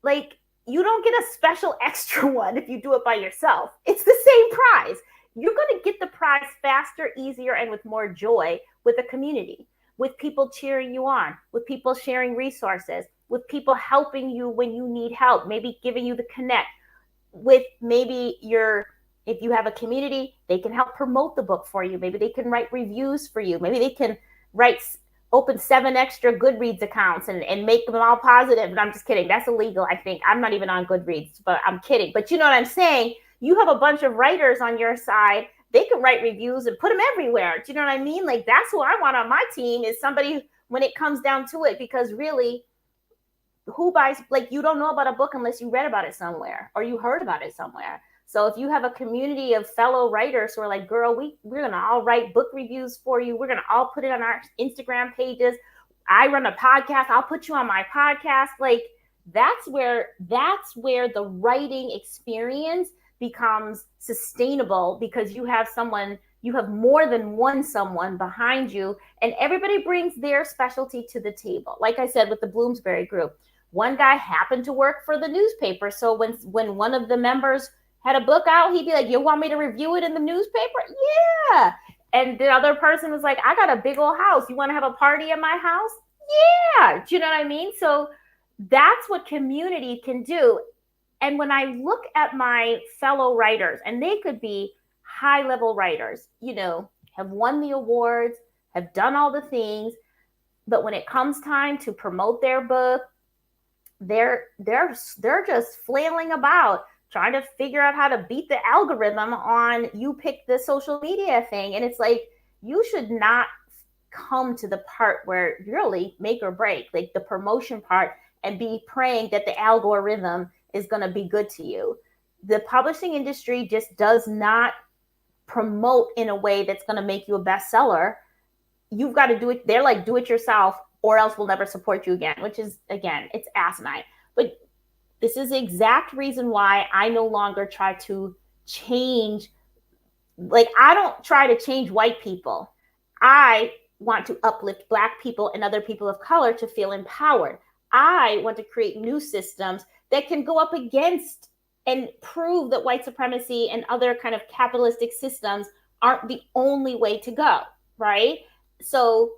Like, you don't get a special extra one if you do it by yourself. It's the same prize. You're going to get the prize faster, easier, and with more joy with a community, with people cheering you on, with people sharing resources, with people helping you when you need help, maybe giving you the connect, with maybe if you have a community, they can help promote the book for you. Maybe they can write reviews for you. Maybe they can open 7 extra Goodreads accounts and make them all positive. And I'm just kidding. That's illegal, I think. I'm not even on Goodreads, but I'm kidding. But you know what I'm saying? You have a bunch of writers on your side. They can write reviews and put them everywhere. Do you know what I mean? Like, that's who I want on my team, is somebody when it comes down to it, because really, who buys, like, you don't know about a book unless you read about it somewhere or you heard about it somewhere. So if you have a community of fellow writers who are like, girl, we're going to all write book reviews for you. We're going to all put it on our Instagram pages. I run a podcast. I'll put you on my podcast. Like, that's where the writing experience becomes sustainable, because you have more than one someone behind you, and everybody brings their specialty to the table. Like I said, with the Bloomsbury group, one guy happened to work for the newspaper. So when one of the members had a book out, he'd be like, you want me to review it in the newspaper? Yeah. And the other person was like, I got a big old house. You want to have a party at my house? Yeah. Do you know what I mean? So that's what community can do. And when I look at my fellow writers, and they could be high-level writers, have won the awards, have done all the things, but when it comes time to promote their book, they're just flailing about, trying to figure out how to beat the algorithm on you pick the social media thing. And it's like, you should not come to the part where really make or break, like the promotion part, and be praying that the algorithm is going to be good to you. The publishing industry just does not promote in a way that's going to make you a bestseller. You've got to do it. They're like, do it yourself, or else we'll never support you again, which is, again, it's asinine. But this is the exact reason why I no longer try to change. Like, I don't try to change white people. I want to uplift Black people and other people of color to feel empowered. I want to create new systems that can go up against and prove that white supremacy and other kind of capitalistic systems aren't the only way to go, right? So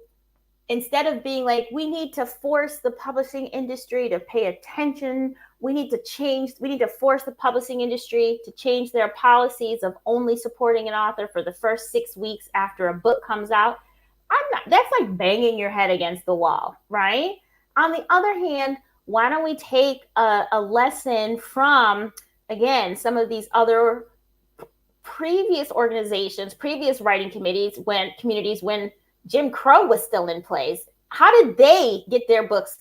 instead of being like, we need to force the publishing industry to pay attention, we need to force the publishing industry to change their policies of only supporting an author for the first 6 weeks after a book comes out. That's like banging your head against the wall, right? On the other hand, why don't we take a lesson from, again, some of these other previous organizations, previous writing communities when Jim Crow was still in place? How did they get their books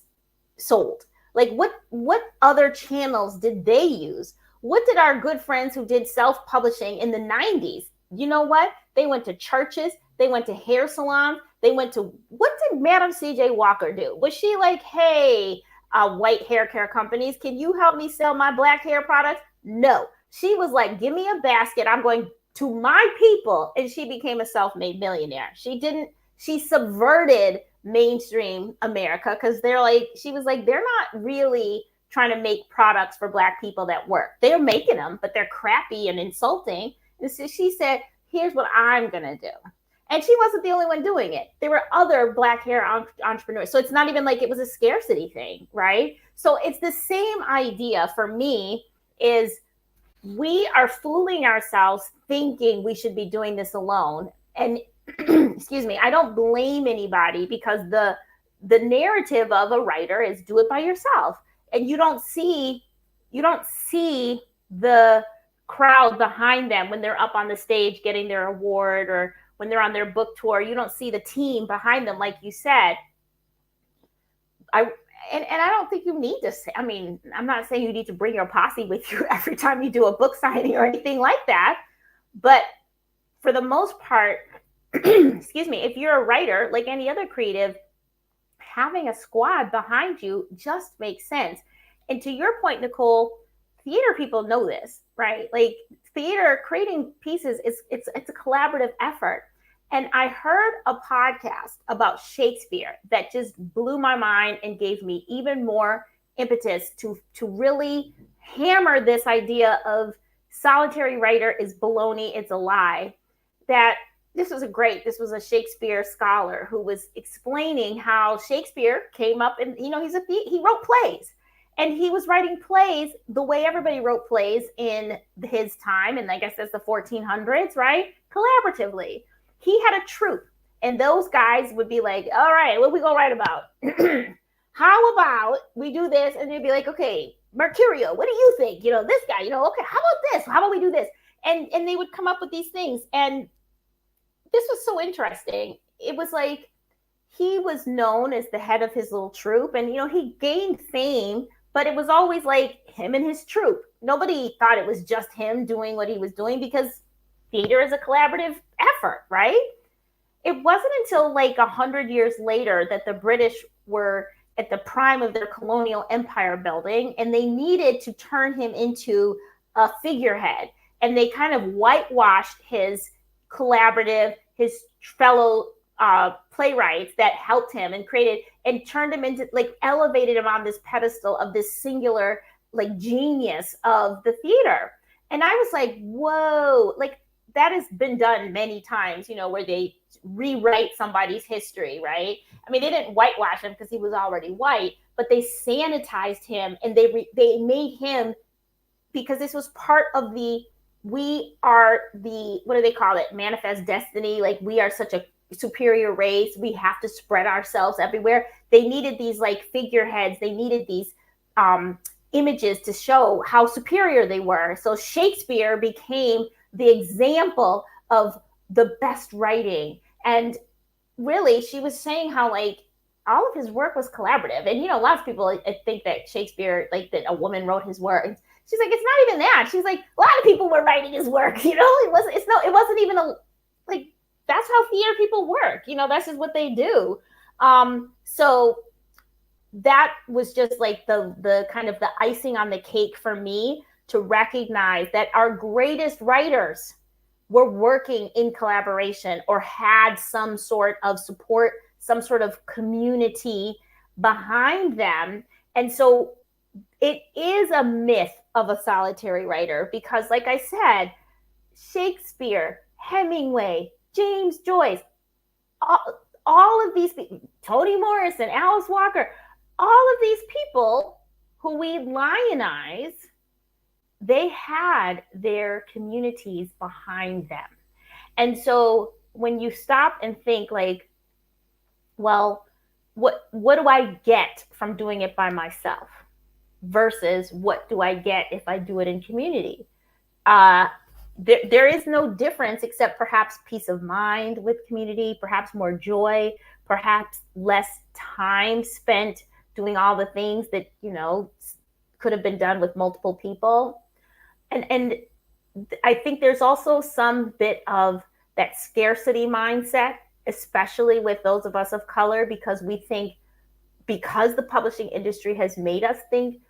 sold? Like, what other channels did they use? What did our good friends who did self-publishing in the 90s? You know what? They went to churches. They went to hair salons. What did Madam C.J. Walker do? Was she like, hey, white hair care companies, can you help me sell my Black hair products? No. She was like, give me a basket. I'm going to my people. And she became a self-made millionaire. She subverted mainstream America, because she was like, they're not really trying to make products for Black people that work. They're making them, but they're crappy and insulting. And so she said, here's what I'm going to do. And she wasn't the only one doing it. There were other Black hair entrepreneurs. So it's not even like it was a scarcity thing, right? So it's the same idea for me, is we are fooling ourselves thinking we should be doing this alone. And excuse me, I don't blame anybody, because the narrative of a writer is do it by yourself. And you don't see you don't see the crowd behind them when they're up on the stage getting their award, or when they're on their book tour. You don't see the team behind them, like you said. And I don't think you need to say, I mean, I'm not saying you need to bring your posse with you every time you do a book signing or anything like that. But for the most part, excuse me, if you're a writer, like any other creative, having a squad behind you just makes sense. And to your point, Nicole, theater people know this, right? Like theater, creating pieces, it's a collaborative effort. And I heard a podcast about Shakespeare that just blew my mind and gave me even more impetus to really hammer this idea of solitary writer is baloney, it's a lie. That this was a Shakespeare scholar who was explaining how Shakespeare came up, and he wrote plays, and he was writing plays the way everybody wrote plays in his time, and I guess that's the 1400s, right? Collaboratively. He had a troupe, and those guys would be like, all right, what are we gonna write about? How about we do this? And they'd be like, okay, Mercurio, what do you think? This guy, okay, how about this? How about we do this? And they would come up with these things. And this was so interesting. It was like he was known as the head of his little troupe, and he gained fame, but it was always like him and his troupe. Nobody thought it was just him doing what he was doing, because theater is a collaborative effort, right? It wasn't until like 100 years later that the British were at the prime of their colonial empire building, and they needed to turn him into a figurehead, and they kind of whitewashed his collaborative, his fellow playwrights that helped him and created and turned him into, like, elevated him on this pedestal of this singular, like, genius of the theater. And I was like, whoa, like that has been done many times, where they rewrite somebody's history, right? I mean, they didn't whitewash him because he was already white, but they sanitized him, and they made him, because this was part of we are the, what do they call it? Manifest destiny. Like, we are such a superior race. We have to spread ourselves everywhere. They needed these like figureheads. They needed these images to show how superior they were. So Shakespeare became the example of the best writing. And really, she was saying how like all of his work was collaborative. And a lot of people think that Shakespeare, like that a woman wrote his work. She's like, it's not even that. She's like, a lot of people were writing his work. It wasn't even like, that's how theater people work. That's just what they do. So that was just like the kind of the icing on the cake for me, to recognize that our greatest writers were working in collaboration or had some sort of support, some sort of community behind them. And so it is a myth of a solitary writer, because like I said, Shakespeare, Hemingway, James Joyce, all of these people, Toni Morrison, Alice Walker, all of these people who we lionize, they had their communities behind them. And so when you stop and think like, well, what do I get from doing it by myself versus what do I get if I do it in community? There is no difference, except perhaps peace of mind with community, perhaps more joy, perhaps less time spent doing all the things that, could have been done with multiple people. And I think there's also some bit of that scarcity mindset, especially with those of us of color, because we think, because the publishing industry has made us think,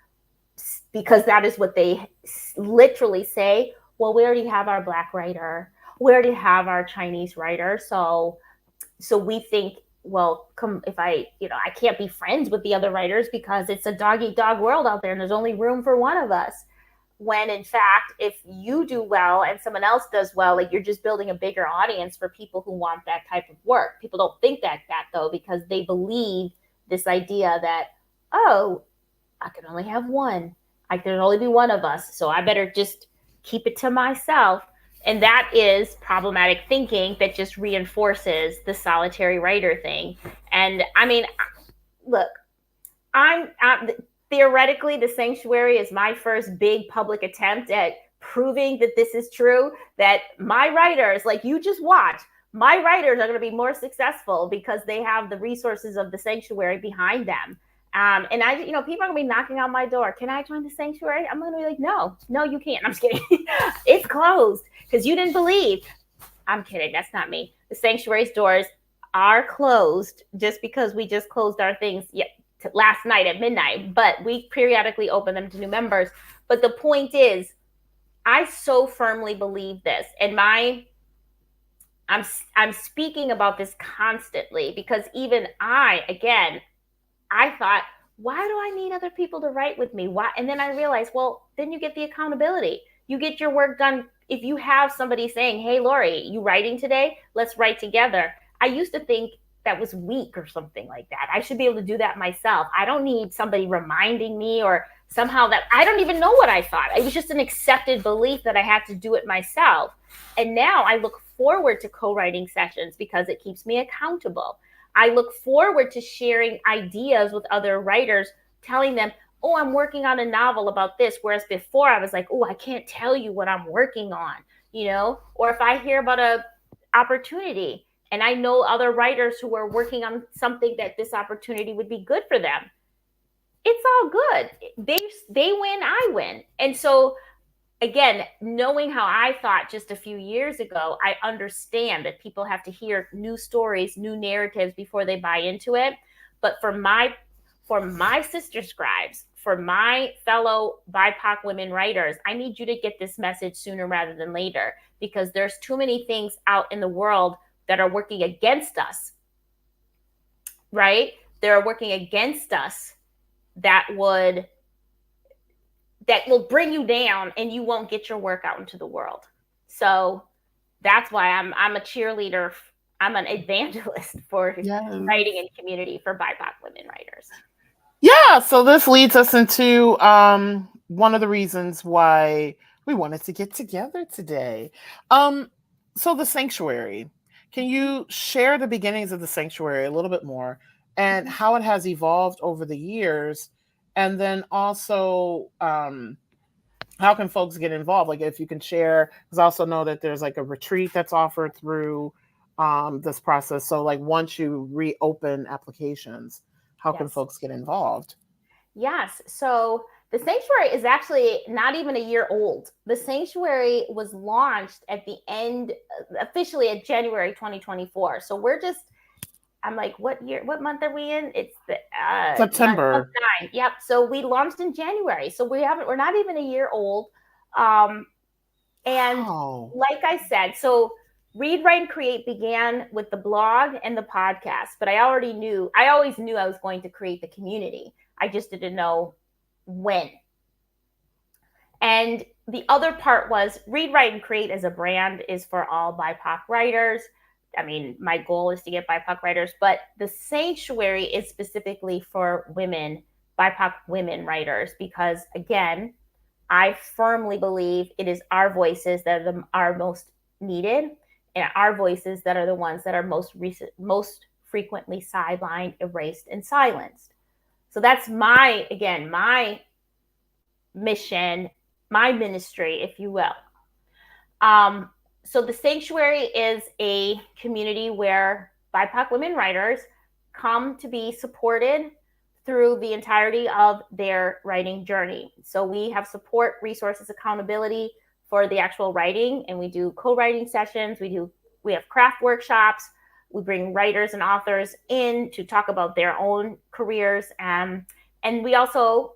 because that is what they literally say, well, we already have our Black writer, we already have our Chinese writer, so we think, well, if I can't be friends with the other writers because it's a dog-eat-dog world out there and there's only room for one of us. When in fact, if you do well and someone else does well, like, you're just building a bigger audience for people who want that type of work. People don't think that though, because they believe this idea that, oh, I can only have one. I can only be one of us, so I better just keep it to myself. And that is problematic thinking that just reinforces the solitary writer thing. And I mean, look, theoretically, the sanctuary is my first big public attempt at proving that this is true, that my writers, like you just watch, my writers are going to be more successful because they have the resources of the sanctuary behind them. And I, people are gonna be knocking on my door. Can I join the sanctuary? I'm gonna be like, no, you can't. I'm just kidding. It's closed because you didn't believe. I'm kidding. That's not me. The sanctuary's doors are closed just because we just closed our things last night at midnight, but we periodically open them to new members. But the point is, I so firmly believe this, and I'm speaking about this constantly because even I thought, why do I need other people to write with me? Why? And then I realized, well, then you get the accountability. You get your work done. If you have somebody saying, hey, Lori, you writing today? Let's write together. I used to think that was weak or something like that. I should be able to do that myself. I don't need somebody reminding me or somehow that I don't even know what I thought. It was just an accepted belief that I had to do it myself. And now I look forward to co-writing sessions because it keeps me accountable. I look forward to sharing ideas with other writers, telling them, oh, I'm working on a novel about this. Whereas before I was like, oh, I can't tell you what I'm working on, or if I hear about a opportunity and I know other writers who are working on something that this opportunity would be good for them, it's all good. They win, I win. And so again, knowing how I thought just a few years ago, I understand that people have to hear new stories, new narratives before they buy into it. But for my sister scribes, for my fellow BIPoC women writers, I need you to get this message sooner rather than later, because there's too many things out in the world that are working against us, right? They're working against us that will bring you down and you won't get your work out into the world. So that's why I'm a cheerleader. I'm an evangelist for writing in community for BIPoC women writers. Yeah. So this leads us into one of the reasons why we wanted to get together today. So the sanctuary. Can you share the beginnings of the sanctuary a little bit more and how it has evolved over the years? And then also, how can folks get involved? Like if you can share, because I also know that there's like a retreat that's offered through this process. So like once you reopen applications, how can folks get involved? Yes. So the sanctuary is actually not even a year old. The sanctuary was launched at the end, officially at January 2024. So I'm like, what month are we in? It's the September. Month 9. Yep. So we launched in January. So we're not even a year old. And like I said, so Read, Write, and Create began with the blog and the podcast, but I always knew I was going to create the community. I just didn't know when. And the other part was Read, Write, and Create as a brand is for all BIPoC writers. I mean, my goal is to get BIPoC writers, but the sanctuary is specifically for women, BIPoC women writers, because again, I firmly believe it is our voices that are most needed, and our voices that are the ones that are most frequently sidelined, erased, and silenced. So that's my mission, my ministry, if you will. So the sanctuary is a community where BIPoC women writers come to be supported through the entirety of their writing journey. So we have support, resources, accountability for the actual writing, and we do co-writing sessions. We have craft workshops. We bring writers and authors in to talk about their own careers, and we also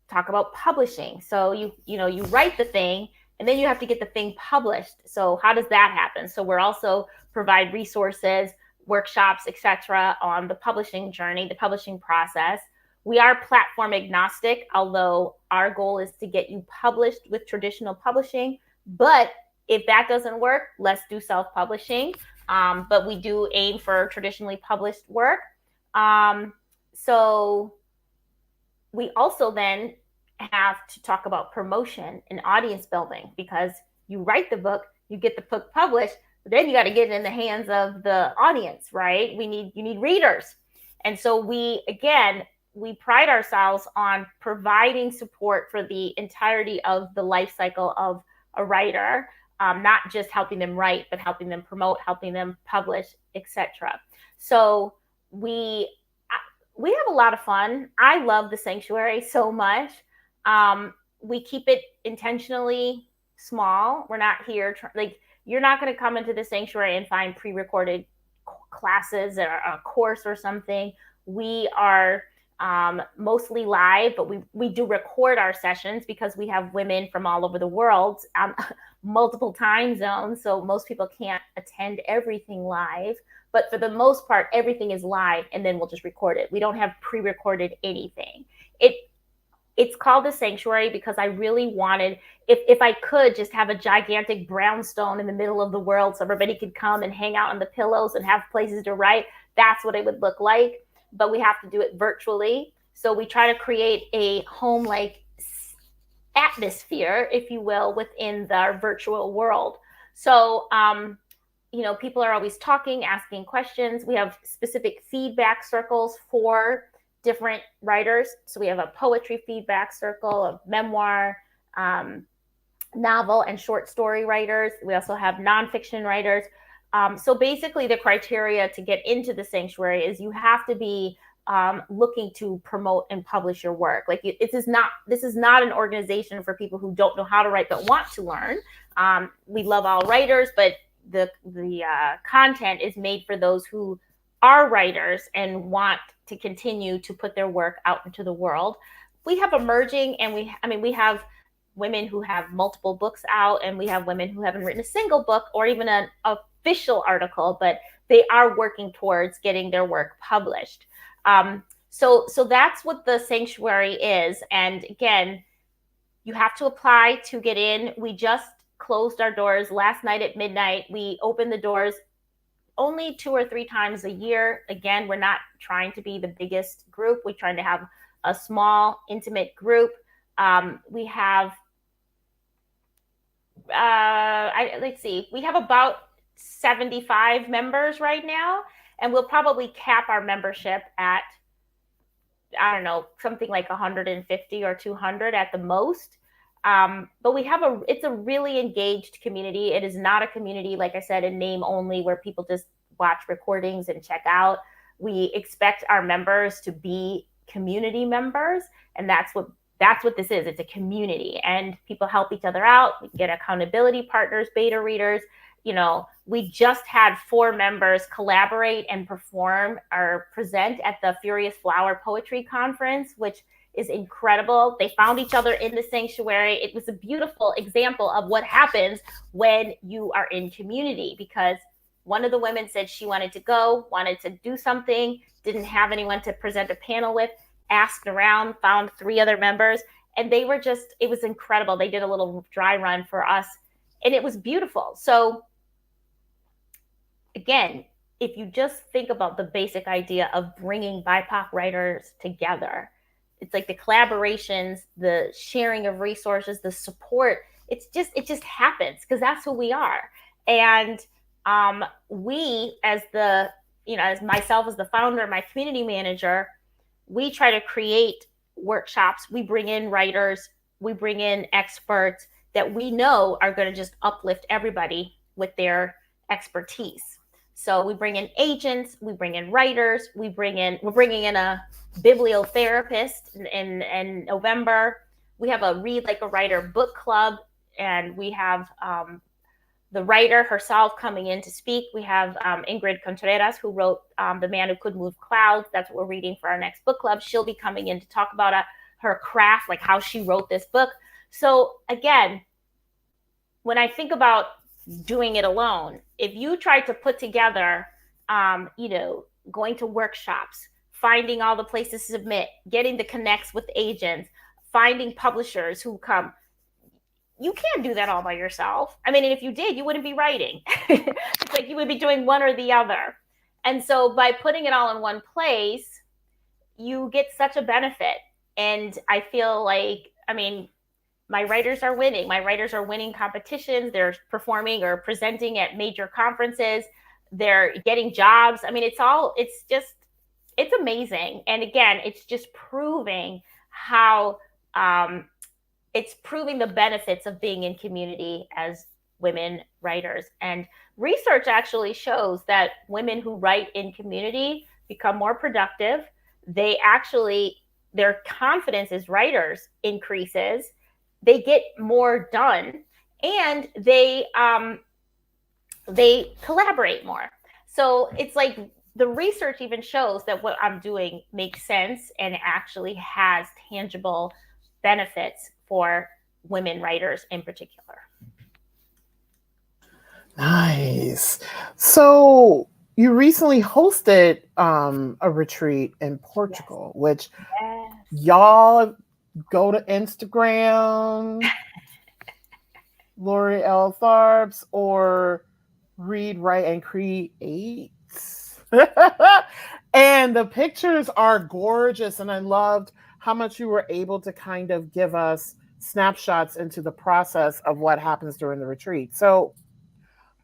talk about publishing. So you write the thing, and then you have to get the thing published. So how does that happen? So we're also provide resources, workshops, etc. on the publishing journey, the publishing process. We are platform agnostic, although our goal is to get you published with traditional publishing. But if that doesn't work, let's do self-publishing. But we do aim for traditionally published work. So we also then have to talk about promotion and audience building, because you write the book, you get the book published, but then you got to get it in the hands of the audience, right? You need readers. And so we, again, we pride ourselves on providing support for the entirety of the life cycle of a writer, not just helping them write, but helping them promote, helping them publish, etc. So we have a lot of fun. I love the sanctuary so much. We keep it intentionally small. We're not here like, you're not going to come into the sanctuary and find pre-recorded classes or a course or something. We are mostly live, but we do record our sessions because we have women from all over the world, multiple time zones. So most people can't attend everything live, but for the most part, everything is live, and then we'll just record it. We don't have pre-recorded anything. It's called the sanctuary because I really wanted, if I could just have a gigantic brownstone in the middle of the world so everybody could come and hang out on the pillows and have places to write, that's what it would look like. But we have to do it virtually. So we try to create a home-like atmosphere, if you will, within the virtual world. So, people are always talking, asking questions. We have specific feedback circles for different writers. So we have a poetry feedback circle, a memoir, novel and short story writers. We also have nonfiction writers. So basically the criteria to get into the sanctuary is you have to be looking to promote and publish your work. Like this is not an organization for people who don't know how to write but want to learn. We love all writers, but the content is made for those who are writers and want to continue to put their work out into the world. We have emerging, and we have women who have multiple books out, and we have women who haven't written a single book or even an official article, but they are working towards getting their work published. So that's what the sanctuary is. And again, you have to apply to get in. We just closed our doors last night at midnight. We open the doors only 2 or 3 times a year. Again, we're not trying to be the biggest group. We're trying to have a small, intimate group. We have, let's see, we have about 75 members right now, and we'll probably cap our membership at, I don't know, something like 150 or 200 at the most. But it's a really engaged community. It is not a community, like I said, in name only, where people just watch recordings and check out. We expect our members to be community members, and that's what this is. It's a community, and people help each other out. We get accountability partners, beta readers. We just had 4 members collaborate and perform or present at the Furious Flower Poetry Conference, which is incredible. They found each other in the sanctuary. It was a beautiful example of what happens when you are in community, because one of the women said she wanted to do something, didn't have anyone to present a panel with, asked around, found 3 other members, and it was incredible. They did a little dry run for us, and it was beautiful. So again, if you just think about the basic idea of bringing BIPoC writers together, it's like the collaborations, the sharing of resources, the support. It just happens because that's who we are. And we, as myself as the founder, my community manager, we try to create workshops. We bring in writers, we bring in experts that we know are going to just uplift everybody with their expertise. So we bring in agents, we bring in writers, we're bringing in a bibliotherapist in November. We have a Read Like a Writer book club, and we have the writer herself coming in to speak. We have Ingrid Contreras, who wrote The Man Who Could Move Clouds. That's what we're reading for our next book club. She'll be coming in to talk about her craft, like how she wrote this book. So again, when I think about doing it alone, if you try to put together, going to workshops, finding all the places to submit, getting the connects with agents, finding publishers who come, you can't do that all by yourself. I mean, and if you did, you wouldn't be writing. It's like you would be doing one or the other. And so by putting it all in one place, you get such a benefit. And I feel like, my writers are winning. My writers are winning competitions. They're performing or presenting at major conferences. They're getting jobs. it's amazing. And again, it's just proving how it's proving the benefits of being in community as women writers. And research actually shows that women who write in community become more productive. They actually, their confidence as writers increases. They get more done, and they collaborate more. So it's like the research even shows that what I'm doing makes sense and actually has tangible benefits for women writers in particular. Nice. So you recently hosted a retreat in Portugal, which y'all go to Instagram, Lori L. Tharps, or Read, Write, and Create. And the pictures are gorgeous. And I loved how much you were able to kind of give us snapshots into the process of what happens during the retreat. So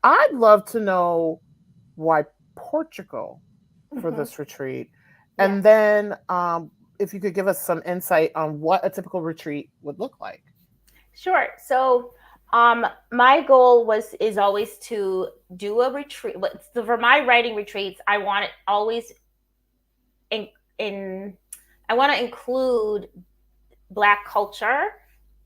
I'd love to know why Portugal for this retreat. And Yes. then if you could give us some insight on what a typical retreat would look like. Sure. So my goal is always to do a retreat. So for my writing retreats, I want it always I want to include Black culture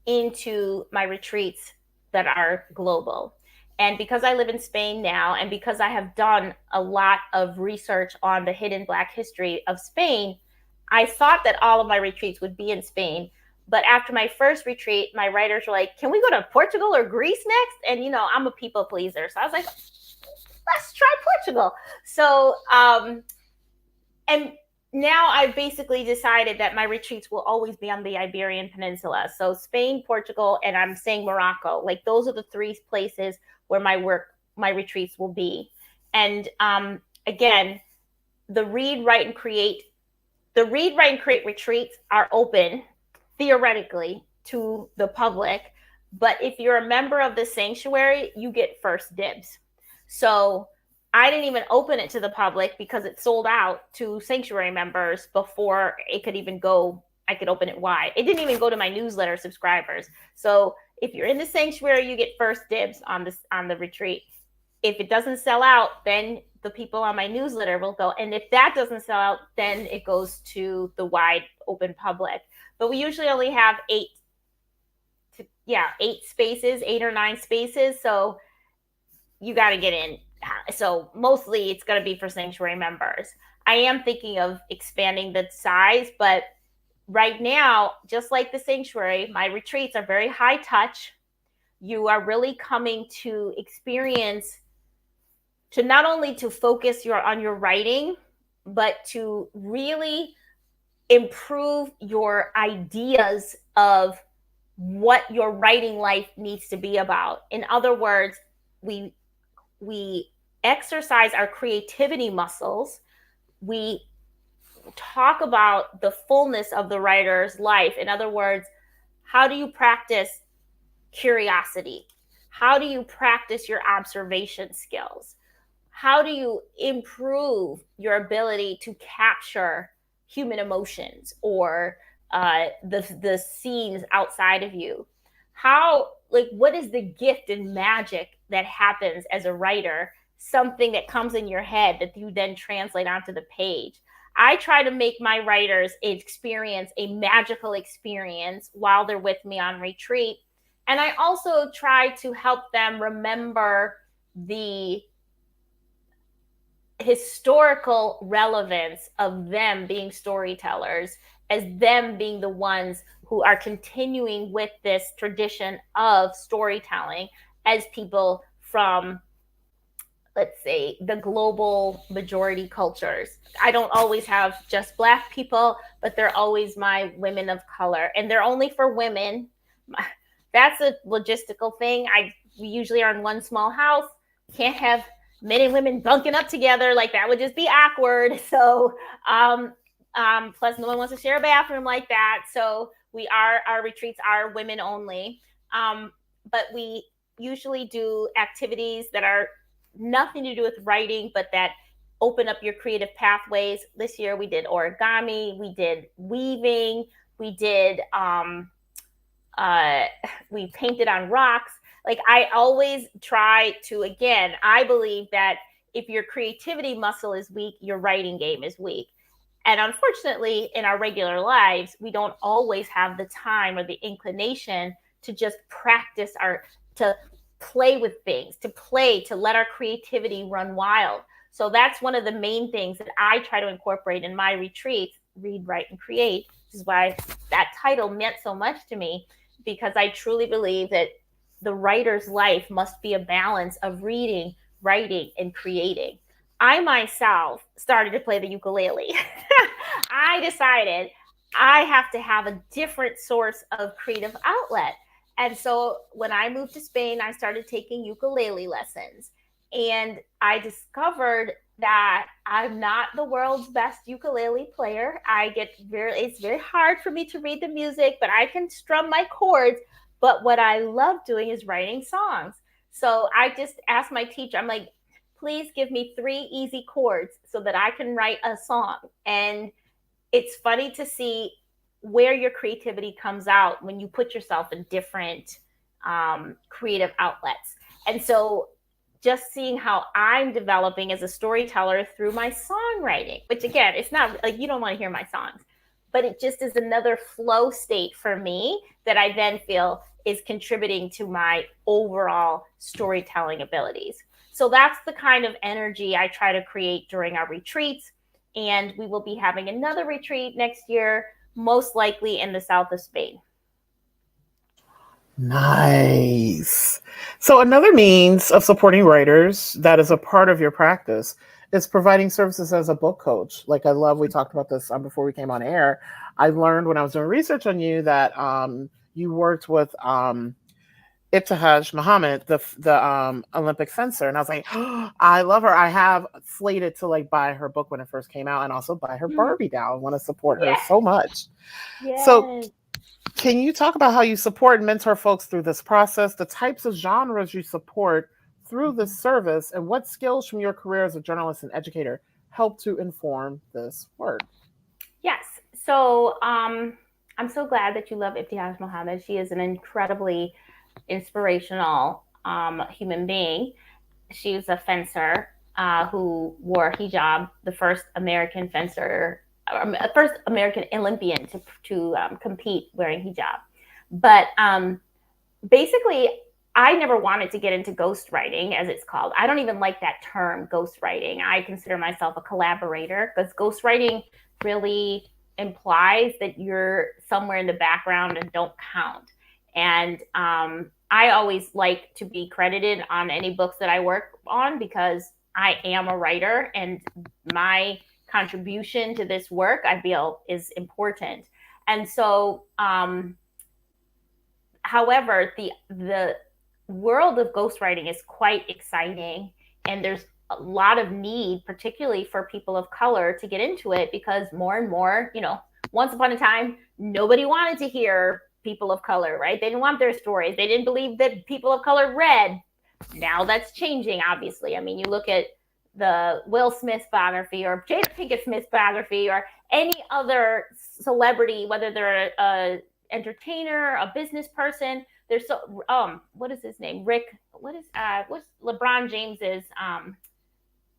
into my retreats that are global. And because I live in Spain now, and because I have done a lot of research on the hidden Black history of Spain, I thought that all of my retreats would be in Spain. But after my first retreat, my writers were like, can we go to Portugal or Greece next? And, you know, I'm a people pleaser. So I was like, let's try Portugal. So, and now I've basically decided that my retreats will always be on the Iberian Peninsula. So Spain, Portugal, and I'm saying Morocco. Like those are the three places where my retreats will be. And again, the Read, Write, and Create retreats are open theoretically to the public. But if you're a member of the sanctuary, you get first dibs. So I didn't even open it to the public because it sold out to sanctuary members before it could even go. I could open it wide. It didn't even go to my newsletter subscribers. So if you're in the sanctuary, you get first dibs on the retreat. If it doesn't sell out, then the people on my newsletter will go. And if that doesn't sell out, then it goes to the wide open public. But we usually only have 8 spaces, 8 or 9 spaces. So you got to get in. So mostly it's going to be for sanctuary members. I am thinking of expanding the size, but right now, just like the sanctuary, my retreats are very high touch. You are really coming to experience, to not only to focus on your writing, but to really improve your ideas of what your writing life needs to be about. In other words, we exercise our creativity muscles. We talk about the fullness of the writer's life. In other words, how do you practice curiosity? How do you practice your observation skills? How do you improve your ability to capture human emotions or the scenes outside of you? What is the gift and magic that happens as a writer? Something that comes in your head that you then translate onto the page. I try to make my writers experience a magical experience while they're with me on retreat. And I also try to help them remember the historical relevance of them being storytellers, as them being the ones who are continuing with this tradition of storytelling as people from, let's say, the global majority cultures. I don't always have just Black people, but they're always my women of color, and they're only for women. That's a logistical thing. We usually are in one small house. Can't have men and women bunking up together. Like that would just be awkward. So, plus no one wants to share a bathroom like that. So our retreats are women only. But we usually do activities that are nothing to do with writing, but that open up your creative pathways. This year we did origami, we did weaving, we did we painted on rocks. Like, I always try to, again, I believe that if your creativity muscle is weak, your writing game is weak. And unfortunately, in our regular lives, we don't always have the time or the inclination to just practice to play with things, to let our creativity run wild. So that's one of the main things that I try to incorporate in my retreats, Read, Write, and Create. This is why that title meant so much to me, because I truly believe that the writer's life must be a balance of reading, writing, and creating. I myself started to play the ukulele. I decided I have to have a different source of creative outlet. And so when I moved to Spain, I started taking ukulele lessons. And I discovered that I'm not the world's best ukulele player. It's very hard for me to read the music, but I can strum my chords. But what I love doing is writing songs. So I just asked my teacher, I'm like, please give me 3 easy chords so that I can write a song. And it's funny to see where your creativity comes out when you put yourself in different creative outlets. And so just seeing how I'm developing as a storyteller through my songwriting, which again, it's not like you don't want to hear my songs, but it just is another flow state for me that I then feel is contributing to my overall storytelling abilities. So that's the kind of energy I try to create during our retreats. And we will be having another retreat next year, most likely in the south of Spain. Nice. So another means of supporting writers that is a part of your practice is providing services as a book coach. Like, I love, we talked about this before we came on air. I learned when I was doing research on you that you worked with Ibtihaj Muhammad, the Olympic fencer, and I was like, oh, I love her. I have slated to like buy her book when it first came out, and also buy her Barbie doll. I want to support her so much. Yes. So, can you talk about how you support and mentor folks through this process, the types of genres you support through this service, and what skills from your career as a journalist and educator help to inform this work? Yes. So I'm so glad that you love Ibtihaj Muhammad. She is an incredibly inspirational human being. She's a fencer who wore hijab, the first American fencer, first American Olympian to compete wearing hijab. But basically, I never wanted to get into ghostwriting, as it's called. I don't even like that term, ghostwriting. I consider myself a collaborator, because ghostwriting really implies that you're somewhere in the background and don't count. And I always like to be credited on any books that I work on, because I am a writer and my contribution to this work, I feel, is important. And so, however, the world of ghostwriting is quite exciting, and there's a lot of need, particularly for people of color, to get into it, because more and more, once upon a time, nobody wanted to hear people of color, right? They didn't want their stories. They didn't believe that people of color read. Now that's changing, obviously. I mean, you look at the Will Smith biography or Jada Pinkett Smith biography or any other celebrity, whether they're a entertainer, a business person. There's what is his name? What's LeBron James's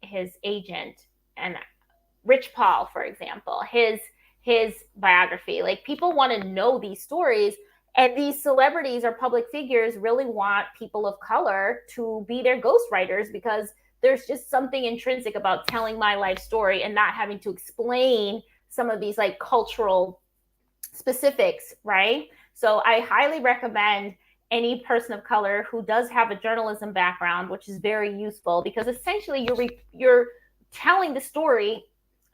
his agent, and Rich Paul, for example, his biography. Like, people want to know these stories, and these celebrities or public figures really want people of color to be their ghostwriters, because there's just something intrinsic about telling my life story and not having to explain some of these like cultural specifics, right? So I highly recommend any person of color who does have a journalism background, which is very useful, because essentially you're telling the story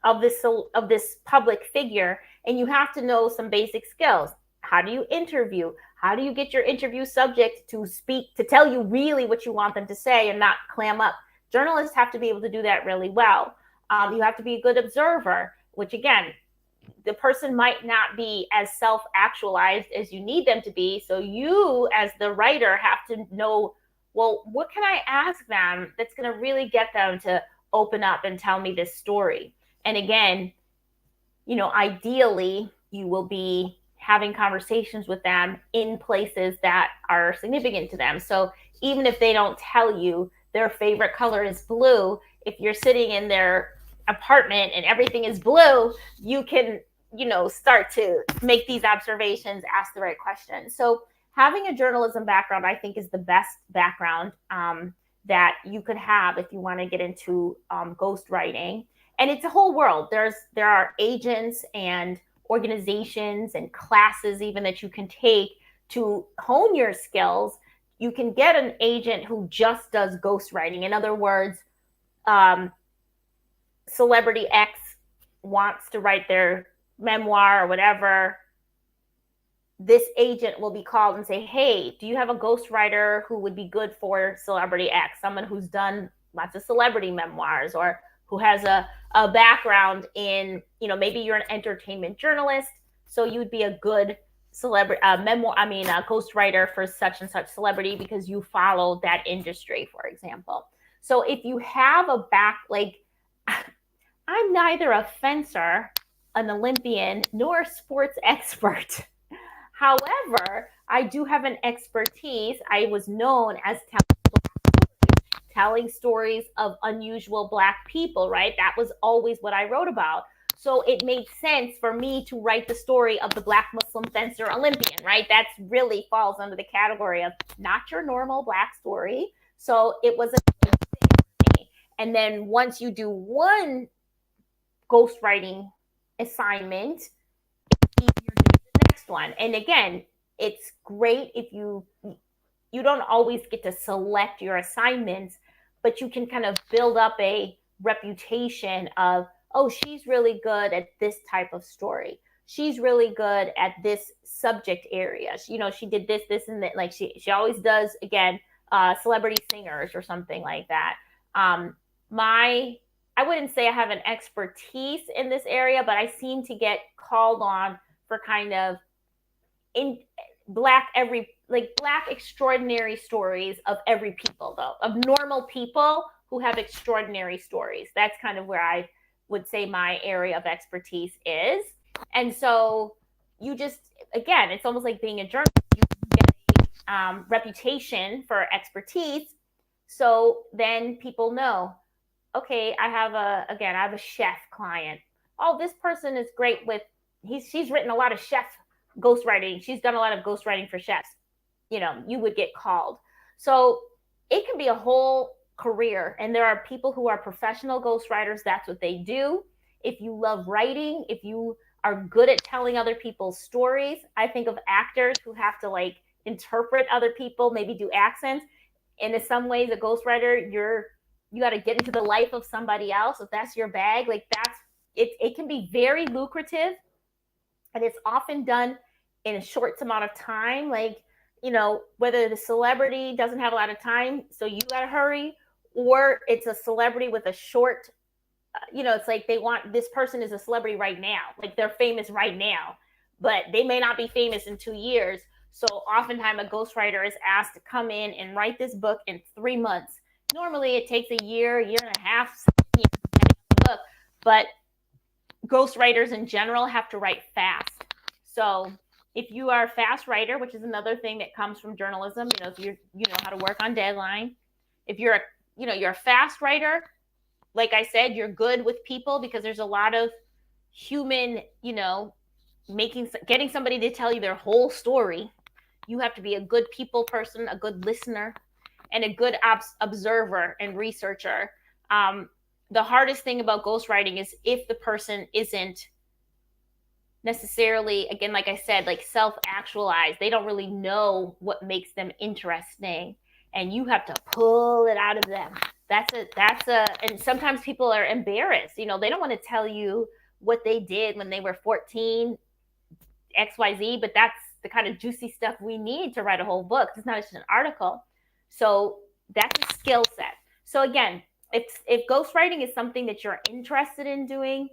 of this public figure, and you have to know some basic skills. How do you interview? How do you get your interview subject to speak, to tell you really what you want them to say and not clam up? Journalists have to be able to do that really well. You have to be a good observer, which again, the person might not be as self-actualized as you need them to be. So you, as the writer, have to know, well, what can I ask them that's going to really get them to open up and tell me this story. And again, ideally you will be having conversations with them in places that are significant to them. So even if they don't tell you their favorite color is blue, if you're sitting in their apartment and everything is blue, you can, start to make these observations, ask the right questions. So having a journalism background, I think, is the best background that you could have if you want to get into ghostwriting. And it's a whole world. There are agents and organizations and classes even that you can take to hone your skills. You can get an agent who just does ghostwriting. In other words, celebrity X wants to write their memoir or whatever. This agent will be called and say, hey, do you have a ghostwriter who would be good for celebrity X? Someone who's done lots of celebrity memoirs, or who has a background in, maybe you're an entertainment journalist, so you would be a good celebrity ghostwriter for such and such celebrity because you follow that industry, for example. So if you have a I'm neither a fencer, an Olympian, nor a sports expert. However, I do have an expertise. I was known as telling stories of unusual Black people, right? That was always what I wrote about. So it made sense for me to write the story of the Black Muslim fencer Olympian, right? That really falls under the category of not your normal Black story. So it was a good thing for me. And then once you do one ghostwriting assignment, it's easier to do the next one. And again, it's great if you don't always get to select your assignments, but you can kind of build up a reputation of, oh, she's really good at this type of story. She's really good at this subject area. She did this, and that. Like she always does, again, celebrity singers or something like that. I wouldn't say I have an expertise in this area, but I seem to get called on for kind of Black extraordinary stories of every people, though, of normal people who have extraordinary stories. That's kind of where I would say my area of expertise is. And so you just, again, it's almost like being a journalist. You get a reputation for expertise. So then people know, okay, I have a chef client. Oh, this person is great with, she's written a lot of chef ghostwriting. She's done a lot of ghostwriting for chefs. You would get called. So it can be a whole career. And there are people who are professional ghostwriters. That's what they do. If you love writing, if you are good at telling other people's stories, I think of actors who have to interpret other people, maybe do accents. And in some ways, a ghostwriter, you got to get into the life of somebody else. If that's your bag, it can be very lucrative. And it's often done in a short amount of time. Whether the celebrity doesn't have a lot of time, so you got to hurry, or it's a celebrity with a short, it's like they want, this person is a celebrity right now. Like they're famous right now, but they may not be famous in 2 years. So oftentimes a ghostwriter is asked to come in and write this book in 3 months. Normally it takes a year and a half, depending on the book, but ghostwriters in general have to write fast. So if you are a fast writer, which is another thing that comes from journalism, if you know how to work on deadline. If you're a fast writer, like I said, you're good with people because there's a lot of human, getting somebody to tell you their whole story. You have to be a good people person, a good listener, and a good observer and researcher. The hardest thing about ghostwriting is if the person isn't necessarily, again, like I said, self-actualized. They don't really know what makes them interesting, and you have to pull it out of them. And sometimes people are embarrassed. They don't want to tell you what they did when they were 14, XYZ, but that's the kind of juicy stuff we need to write a whole book. It's not just an article. So that's a skill set. So again, if ghostwriting is something that you're interested in doing,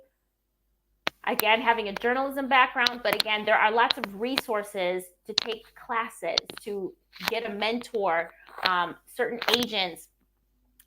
again, having a journalism background, but again, there are lots of resources to take classes, to get a mentor, certain agents.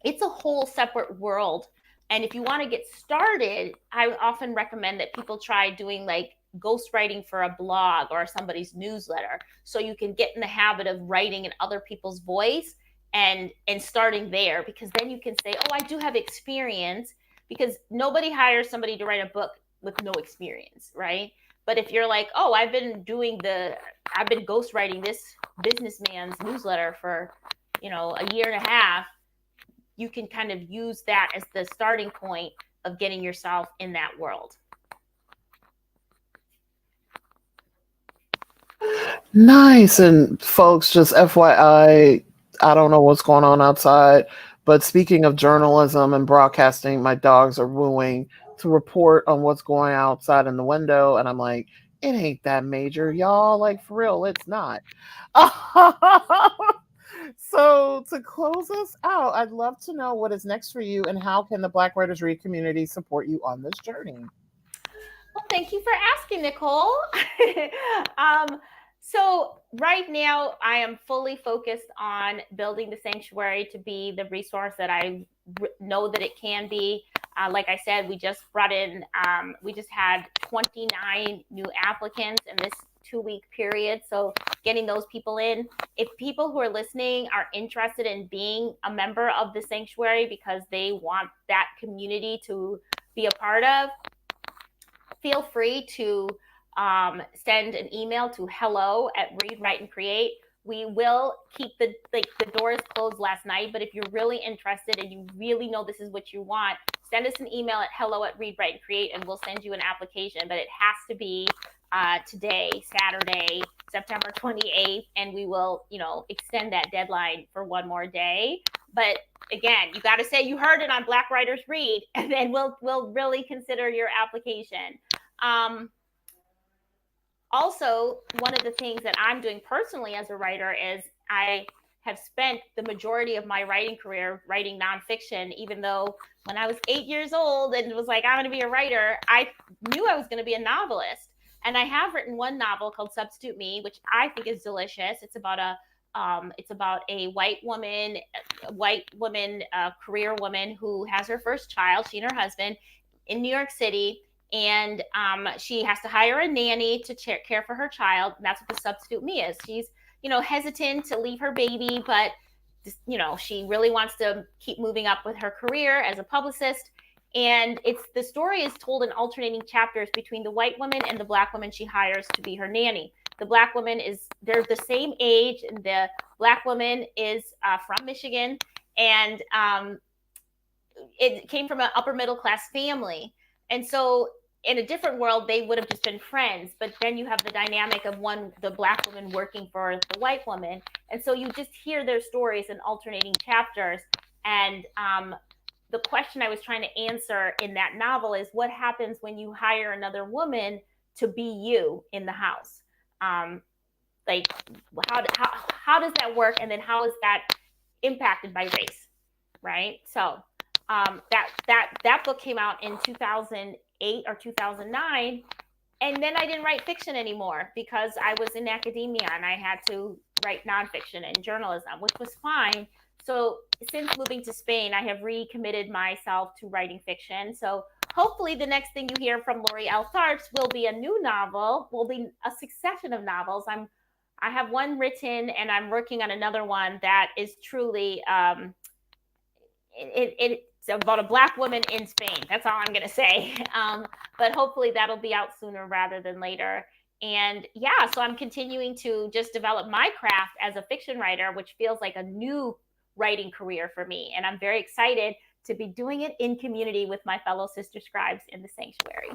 It's a whole separate world And if you want to get started, I often recommend that people try doing like ghostwriting for a blog or somebody's newsletter, so you can get in the habit of writing in other people's voice and starting there, because then you can say, oh, I do have experience, because nobody hires somebody to write a book with no experience, right? But if you're like, oh, I've been ghostwriting this businessman's newsletter for, a year and a half, you can kind of use that as the starting point of getting yourself in that world. Nice. And folks, just FYI, I don't know what's going on outside, but speaking of journalism and broadcasting, my dogs are wooing to report on what's going outside in the window. And I'm like, it ain't that major, y'all. Like, for real, it's not. So to close us out, I'd love to know what is next for you and how can the Black Writers Read community support you on this journey? Well, thank you for asking, Nicole. So right now, I am fully focused on building the sanctuary to be the resource that I know that it can be. Like I said, we just had 29 new applicants in this 2-week period. So getting those people in. If people who are listening are interested in being a member of the sanctuary because they want that community to be a part of, feel free to send an email to hello@Read, Write, and Create. We will keep the doors closed last night, but if you're really interested and you really know this is what you want, send us an email at hello@Read, Write, and Create, and we'll send you an application. But it has to be today, Saturday, September 28th, and we will, extend that deadline for one more day. But again, you got to say you heard it on Black Writers Read, and then we'll really consider your application. Also, one of the things that I'm doing personally as a writer is I have spent the majority of my writing career writing nonfiction, even though when I was 8 years old and was like, I'm going to be a writer, I knew I was going to be a novelist. And I have written one novel called Substitute Me, which I think is delicious. It's about a white woman, career woman who has her first child, she and her husband, in New York City. And she has to hire a nanny to care for her child. And that's what the Substitute Me is. She's, hesitant to leave her baby, but, she really wants to keep moving up with her career as a publicist. And the story is told in alternating chapters between the white woman and the Black woman she hires to be her nanny. The Black woman they're the same age, and the Black woman is from Michigan, and it came from an upper middle class family. And so in a different world, they would have just been friends. But then you have the dynamic of the Black woman working for the white woman. And so you just hear their stories in alternating chapters. And the question I was trying to answer in that novel is, what happens when you hire another woman to be you in the house? Like, how does that work? And then how is that impacted by race? Right? So that book came out in 2008 or 2009. And then I didn't write fiction anymore because I was in academia and I had to write nonfiction and journalism, which was fine. So since moving to Spain, I have recommitted myself to writing fiction. So hopefully the next thing you hear from Lori L. Tharps will be a new novel, will be a succession of novels. I have one written and I'm working on another one that is truly, it's about a Black woman in Spain. That's all I'm going to say. But hopefully that'll be out sooner rather than later. And yeah, so I'm continuing to just develop my craft as a fiction writer, which feels like a new writing career for me. And I'm very excited to be doing it in community with my fellow sister scribes in the sanctuary.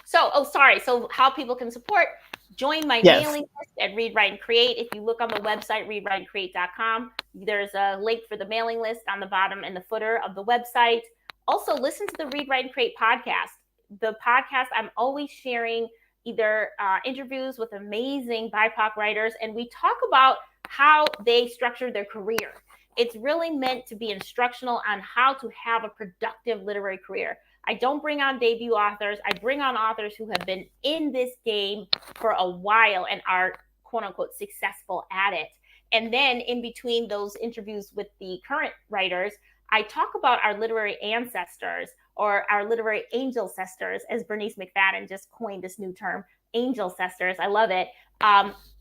So how people can support, join my mailing list at Read, Write, and Create. If you look on the website, readwriteandcreate.com, there's a link for the mailing list on the bottom and the footer of the website. Also, listen to the Read, Write, and Create podcast. The podcast, I'm always sharing either interviews with amazing BIPoC writers, and we talk about how they structure their career. It's really meant to be instructional on how to have a productive literary career. I don't bring on debut authors. I bring on authors who have been in this game for a while and are, quote unquote, successful at it. And then in between those interviews with the current writers, I talk about our literary ancestors or our literary angel sisters, as Bernice McFadden just coined this new term, angel sisters. I love it.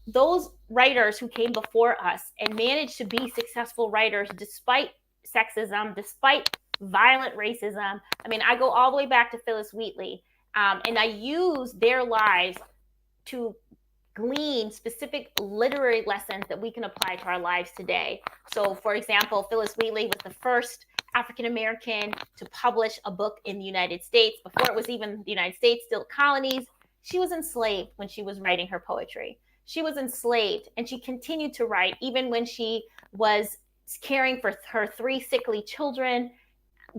Those writers who came before us and managed to be successful writers despite sexism, despite violent racism. I mean, I go all the way back to Phyllis Wheatley, and I use their lives to glean specific literary lessons that we can apply to our lives today. So, for example, Phyllis Wheatley was the first African American to publish a book in the United States. Before it was even the United States, still colonies. She was enslaved when she was writing her poetry. She was enslaved, and she continued to write even when she was caring for her 3 sickly children,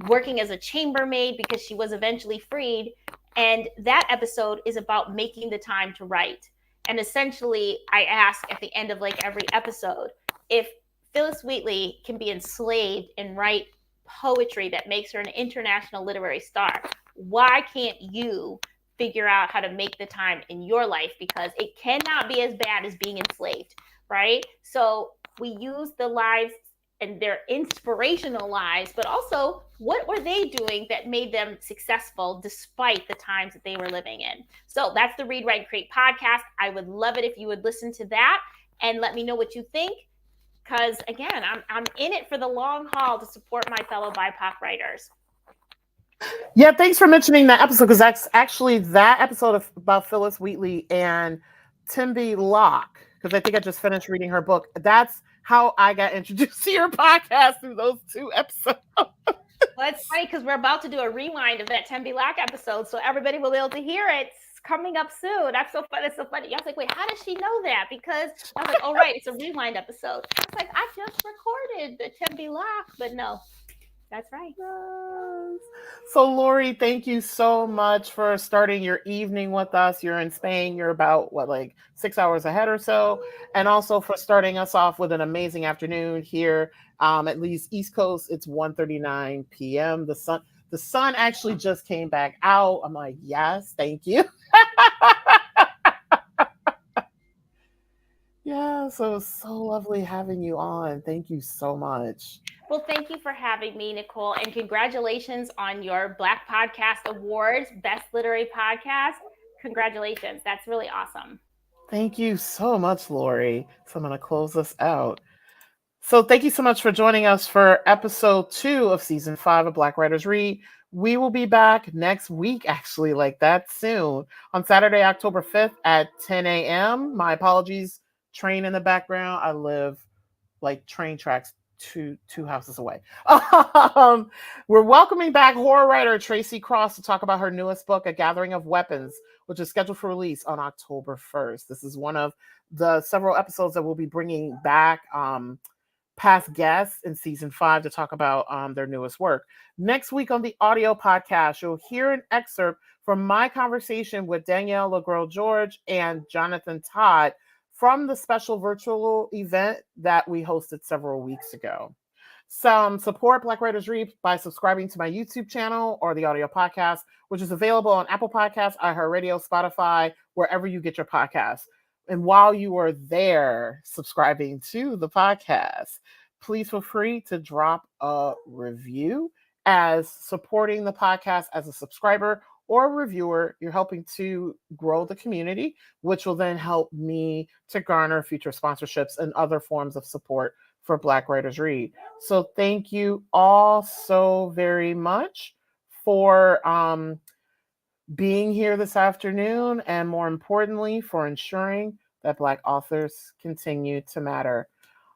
working as a chambermaid because she was eventually freed. And that episode is about making the time to write. And essentially, I ask at the end of like every episode, if Phyllis Wheatley can be enslaved and write poetry that makes her an international literary star, why can't you figure out how to make the time in your life? Because it cannot be as bad as being enslaved, right? So we use the lives and their inspirational lives, but also what were they doing that made them successful despite the times that they were living in? So that's the Read, Write, Create podcast. I would love it if you would listen to that and let me know what you think. Because again, I'm in it for the long haul to support my fellow BIPoC writers. Yeah, thanks for mentioning that episode, because that's actually that episode about Phyllis Wheatley and Timby Locke, because I think I just finished reading her book. That's how I got introduced to your podcast, through those 2 episodes. Well, it's funny because we're about to do a rewind of that Timby Locke episode, so everybody will be able to hear it. It's coming up soon. That's so fun. It's so funny. I was like, wait, how does she know that? Because I was like, oh, right, it's a rewind episode. I was like, I just recorded the Timby Locke, but no. That's right. Yes. So, Lori, thank you so much for starting your evening with us. You're in Spain. You're about, like 6 hours ahead or so. And also for starting us off with an amazing afternoon here. At least East Coast, it's 1:39 p.m. The sun actually just came back out. I'm like, yes, thank you. Yeah, so it was so lovely having you on. Thank you so much. Well, thank you for having me, Nicole, and congratulations on your Black Podcast Awards, Best Literary Podcast. Congratulations. That's really awesome. Thank you so much, Lori. So I'm going to close this out. So thank you so much for joining us for episode 2 of season 5 of Black Writers Read. We will be back next week, actually, like that soon, on Saturday, October 5th at 10 a.m. My apologies, train in the background. I live like train tracks two houses away. We're welcoming back horror writer Tracy Cross to talk about her newest book, A Gathering of Weapons, which is scheduled for release on October 1st. This is one of the several episodes that we'll be bringing back past guests in season 5 to talk about their newest work. Next week on the audio podcast, you'll hear an excerpt from my conversation with Danielle LeGros-George and Jonathan Todd from the special virtual event that we hosted several weeks ago. Support Black Writers Read by subscribing to my YouTube channel or the audio podcast, which is available on Apple Podcasts, iHeartRadio, Spotify, wherever you get your podcasts. And while you are there subscribing to the podcast, please feel free to drop a review, as supporting the podcast as a subscriber or a reviewer, you're helping to grow the community, which will then help me to garner future sponsorships and other forms of support for Black Writers Read. So thank you all so very much for being here this afternoon, and more importantly, for ensuring that Black authors continue to matter.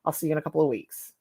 I'll see you in a couple of weeks.